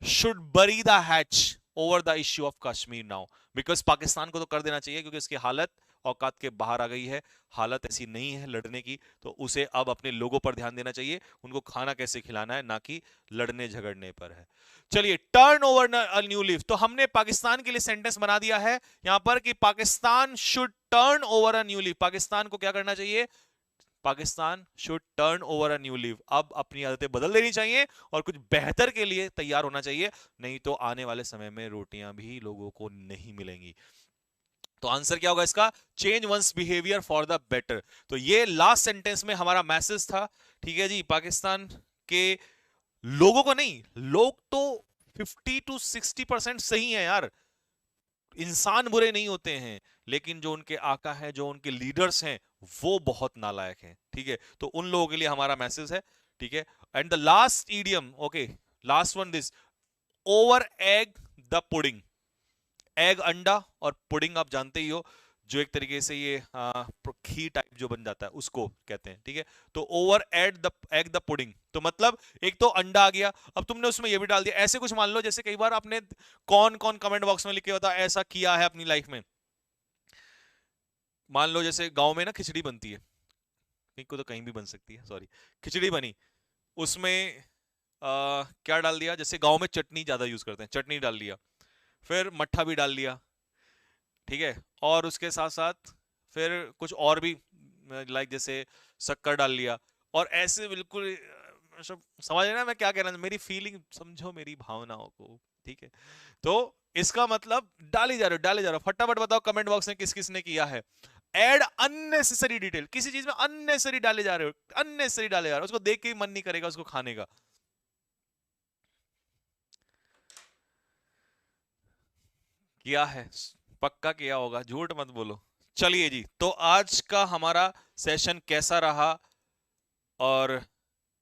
शुड बरी the hatch over the issue of Kashmir now, because Pakistan को तो कर देना चाहिए क्योंकि उसकी हालत औकात के बाहर आ गई है, हालत ऐसी नहीं है लड़ने की, तो उसे अब अपने लोगों पर ध्यान देना चाहिए, उनको खाना कैसे खिलाना है, ना कि लड़ने झगड़ने पर है। चलिए, turn over a new leaf, तो हमने पाकिस्तान के लिए सेंटेंस बना दिया है यहां पर कि Pakistan should turn over a new leaf, Pakistan को क्या करना चाहिए, Pakistan should turn over a new leave, अब अपनी आदतें बदल देनी चाहिए और कुछ बेहतर के लिए तैयार होना चाहिए, नहीं तो आने वाले समय में रोटियां भी लोगों को नहीं मिलेंगी। तो आंसर क्या होगा इसका, change one's behaviour for the better. तो ये लास्ट सेंटेंस में हमारा मैसेज था, ठीक है जी। पाकिस्तान के लोगों को नहीं, लोग तो 50 to 60% सही है यार, इंसान बुरे नहीं होते हैं, लेकिन जो उनके आका हैं, जो उनके लीडर्स हैं, वो बहुत नालायक हैं, ठीक है। तो उन लोगों के लिए हमारा मैसेज है, ठीक है। And the last idiom, okay, last one this, over egg the pudding. Egg अंडा और पुडिंग आप जानते ही हो, जो एक तरीके से ये खीर टाइप जो बन जाता है उसको कहते हैं, ठीक है। तो ओवर एग द पुडिंग, तो मतलब एक तो अंडा आ गया, अब तुमने उसमें ये भी डाल दिया। ऐसे कुछ मान लो जैसे कई बार आपने, कौन कौन कमेंट बॉक्स में लिख के बता ऐसा किया है अपनी लाइफ में। मान लो जैसे गांव में ना खिचड़ी बनती है, कहीं को तो कहीं भी बन सकती है, सॉरी, खिचड़ी बनी, उसमें क्या डाल दिया, जैसे गांव में चटनी ज्यादा यूज करते हैं, चटनी डाल दिया, फिर मट्ठा भी डाल दिया, ठीक है, और उसके साथ साथ फिर कुछ और भी, लाइक जैसे शक्कर डाल लिया, और ऐसे बिल्कुल सब समझ रहे ना मैं क्या कह रहा हूं, मेरी फीलिंग समझो, मेरी भावनाओं को, ठीक है। तो इसका मतलब डाले जा रहे हो, डाले जा रहे हो, फटाफट बताओ कमेंट बॉक्स में किस किस ने किया है। एड अननेसेसरी डिटेल, किसी चीज में अननेसेसरी डाले जा रहे हो, अननेसेसरी डाले जा रहे हो, उसको देख के ही मन नहीं करेगा उसको खाने का। किया है, पक्का किया होगा, झूठ मत बोलो। चलिए जी, तो आज का हमारा सेशन कैसा रहा, और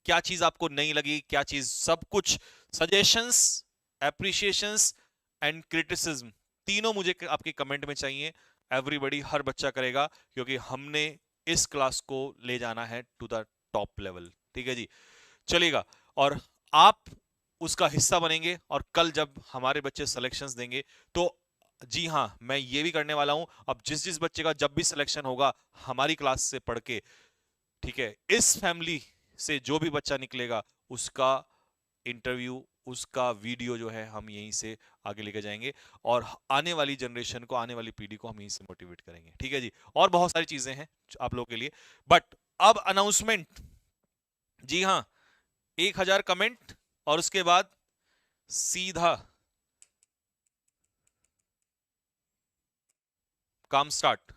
क्या चीज आपको नहीं लगी, क्या चीज, सब कुछ सजेशंस, एप्रिशिएशंस एंड क्रिटिसिज्म तीनों मुझे आपके कमेंट में चाहिए। एवरीबॉडी, हर बच्चा करेगा, क्योंकि हमने इस क्लास को ले जाना है टू द टॉप लेवल। ठीक है जी, चलेगा। और आप उसका हिस्सा बनेंगे, और कल जब हमारे बच्चे सिलेक्शंस देंगे तो जी हाँ, मैं ये भी करने वाला हूं। अब जिस जिस बच्चे का जब भी सिलेक्शन होगा हमारी क्लास से पढ़ के, ठीक है, इस फैमिली से जो भी बच्चा निकलेगा उसका इंटरव्यू, उसका वीडियो जो है हम यहीं से आगे लेके जाएंगे, और आने वाली जनरेशन को, आने वाली पीढ़ी को हम यहीं से मोटिवेट करेंगे। ठीक है जी, और बहुत सारी चीजें हैं आप लोगों के लिए। बट अब अनाउंसमेंट, जी हाँ, 1000 कमेंट और उसके बाद सीधा काम स्टार्ट।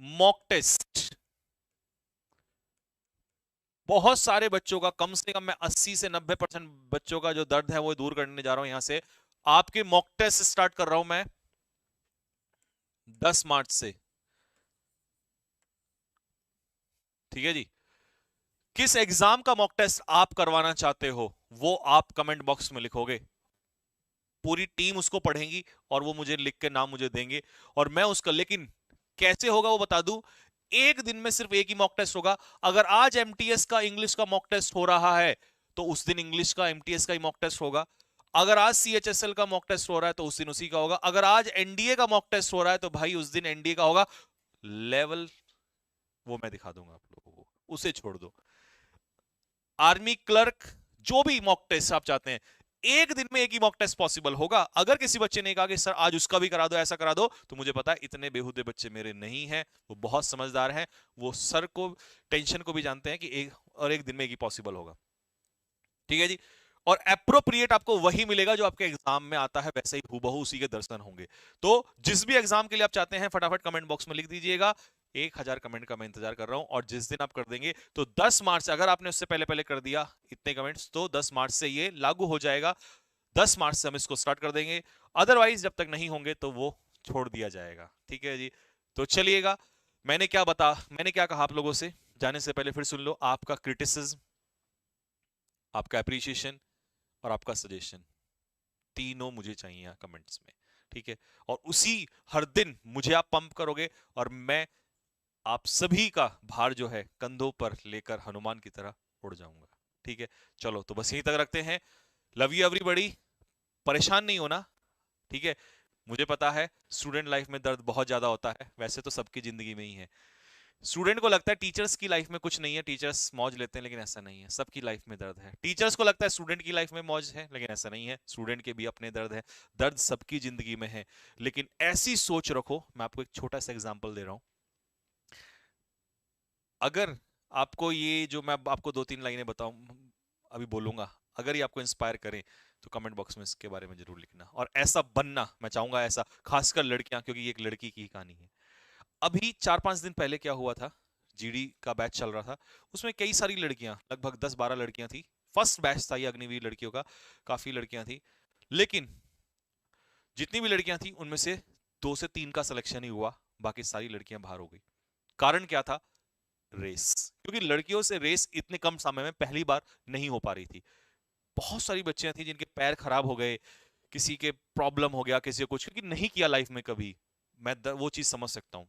मॉक टेस्ट, बहुत सारे बच्चों का, कम से कम मैं 80 से 90% बच्चों का जो दर्द है वो दूर करने जा रहा हूं यहां से। आपके मॉक टेस्ट स्टार्ट कर रहा हूं मैं 10 मार्च से। ठीक है जी, किस एग्जाम का मॉक टेस्ट आप करवाना चाहते हो वो आप कमेंट बॉक्स में लिखोगे, पूरी टीम उसको पढ़ेगी और वो मुझे लिख के नाम मुझे देंगे, और मैं उसका, लेकिन कैसे होगा वो बता दूं, एक दिन में सिर्फ एक ही मॉक टेस्ट होगा। अगर आज एमटीएस का इंग्लिश का मॉक टेस्ट हो रहा है तो उस दिन इंग्लिश का एमटीएस का ही मॉक टेस्ट होगा। अगर आज सीएचएसएल का मॉक टेस्ट हो रहा है तो उस दिन उसी का होगा। अगर आज एनडीए का मॉक टेस्ट हो रहा है तो भाई उस दिन एनडीए का होगा। लेवल वो मैं दिखा दूंगा आप लोगों को, उसे छोड़ दो। आर्मी क्लर्क, जो भी मॉक टेस्ट आप चाहते हैं, एक दिन में एक ही मॉक टेस्ट पॉसिबल होगा। अगर किसी बच्चे ने कहा कि सर आज उसका भी करा दो, ऐसा करा दो, तो मुझे पता है इतने बेहुदे बच्चे मेरे नहीं हैं, वो बहुत समझदार हैं, वो सर को, टेंशन को भी जानते हैं कि एक दिन में एक ही पॉसिबल होगा। ठीक है जी, और एप्रोप्रिएट आपको वही मिलेगा जो आपके एग्जाम में आता है, वैसे ही हूबहू उसी के दर्शन होंगे। तो जिस भी एग्जाम के लिए आप चाहते हैं फटाफट कमेंट बॉक्स में लिख दीजिएगा। 1000 कमेंट का मैं इंतजार कर रहा हूं, और जिस दिन आप कर देंगे तो 10 मार्च से, अगर आपने उससे पहले पहले कर दिया इतने कमेंट्स, तो 10 मार्च से ये लागू हो जाएगा। 10 मार्च से हम इसको स्टार्ट कर देंगे, अदरवाइज जब तक नहीं होंगे तो वो छोड़ दिया जाएगा। ठीक है जी, तो चलिएगा। मैंने क्या कहा आप लोगों से, जाने से पहले फिर सुन लो। आपका क्रिटिसिज्म, आपका अप्रिसिएशन और आपका सजेशन, तीनों मुझे चाहिए यहाँ कमेंट्स में। ठीक है, और उसी हर दिन मुझे आप पंप करोगे, और मैं आप सभी का भार जो है कंधों पर लेकर हनुमान की तरह उड़ जाऊंगा। ठीक है, चलो तो बस यहीं तक रखते हैं। लव यू एवरीबॉडी, परेशान नहीं होना। ठीक है, मुझे पता है स्टूडेंट लाइफ में दर्द बहुत ज्यादा होता है, वैसे तो सबकी जिंदगी में ही है। स्टूडेंट को लगता है टीचर्स की लाइफ में कुछ नहीं है, टीचर्स मौज लेते हैं, लेकिन ऐसा नहीं है, सबकी लाइफ में दर्द है। टीचर्स को लगता है स्टूडेंट की लाइफ में मौज है, लेकिन ऐसा नहीं है, स्टूडेंट के भी अपने दर्द है। दर्द सबकी जिंदगी में है, लेकिन ऐसी सोच रखो। मैं आपको एक छोटा सा एग्जांपल दे रहा हूं। अगर आपको ये जो मैं आपको 2-3 लाइनें बताऊं, अभी बोलूंगा, अगर ये आपको इंस्पायर करें तो कमेंट बॉक्स में इसके बारे में जरूर लिखना, और ऐसा बनना मैं चाहूंगा, ऐसा, खासकर लड़कियां, क्योंकि ये एक लड़की की कहानी है। अभी 4-5 दिन पहले क्या हुआ था, जीडी का बैच चल रहा था, उसमें कई सारी लड़कियां, लगभग 10-12 लड़कियां थी। फर्स्ट बैच था ये अग्निवीर लड़कियों का, काफी लड़कियां थी, लेकिन जितनी भी लड़कियां थी उनमें से 2 से 3 का सिलेक्शन ही हुआ, बाकी सारी लड़कियां बाहर हो गई। कारण क्या था? रेस, क्योंकि लड़कियों से रेस इतने कम समय में पहली बार नहीं हो पा रही थी। बहुत सारी बच्चियां थी जिनके पैर खराब हो गए, किसी के प्रॉब्लम हो गया, किसी को कुछ, क्योंकि नहीं किया लाइफ में कभी। मैं वो चीज समझ सकता हूं।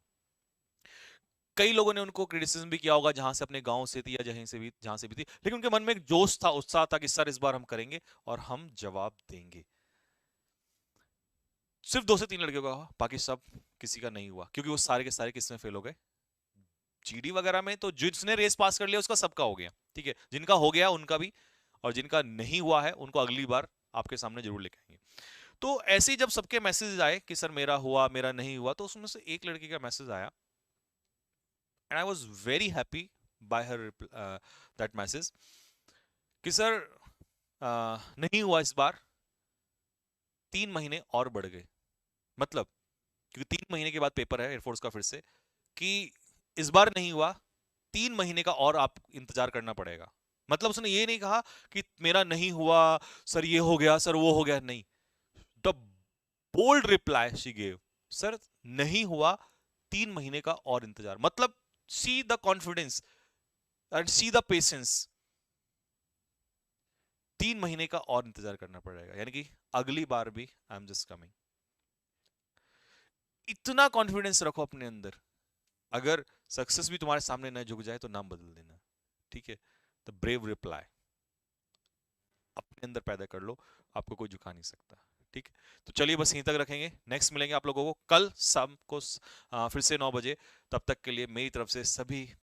कई लोगों ने उनको क्रिटिसिज्म भी किया होगा, जहां से अपने गांव से थी या जहां से भी, जहां से भी थी, लेकिन उनके मन में एक जोश था, उत्साह था कि सर इस बार हम करेंगे और हम जवाब देंगे। सिर्फ 2 से 3 लड़कियों का हुआ, बाकी सब किसी का नहीं हुआ, क्योंकि वो सारे के सारे किसमें फेल हो गए? जीडी वगैरह में। तो जिसने रेस पास कर लिया उसका सबका हो गया। ठीक है, जिनका हो गया उनका भी, और जिनका नहीं हुआ है उनको अगली बार आपके सामने जरूर लेके आएंगे। तो ऐसे ही जब सबके मैसेज आए कि सर मेरा हुआ, मेरा नहीं हुआ, तो उसमें से एक लड़की का मैसेज आया, and I was very happy bye her that message, कि सर नहीं हुआ इस बार, 3 महीने और बढ़ गए। मतलब, क्योंकि 3 महीने के बाद पेपर है एयरफोर्स का फिर से, कि इस बार नहीं हुआ, 3 महीने का और आप इंतजार करना पड़ेगा। मतलब उसने ये नहीं कहा कि मेरा नहीं हुआ सर, ये हो गया सर, वो हो गया, नहीं। The bold reply she gave, sir नहीं हुआ, 3 महीने का और इंतजार। मतलब see the confidence and see the patience, 3 महीने का और इंतजार करना पड़ेगा, यानी कि अगली बार भी आई एम जस्ट कमिंग। इतना कॉन्फिडेंस रखो अपने अंदर, अगर सक्सेस भी तुम्हारे सामने न झुक जाए तो नाम बदल देना, ठीक है। द ब्रेव रिप्लाई अपने अंदर पैदा कर लो, आपको कोई झुका नहीं सकता, ठीक है। तो चलिए बस यहीं तक रखेंगे, नेक्स्ट मिलेंगे आप लोगों को कल शाम को फिर से 9 बजे। तब तक के लिए मेरी तरफ से सभी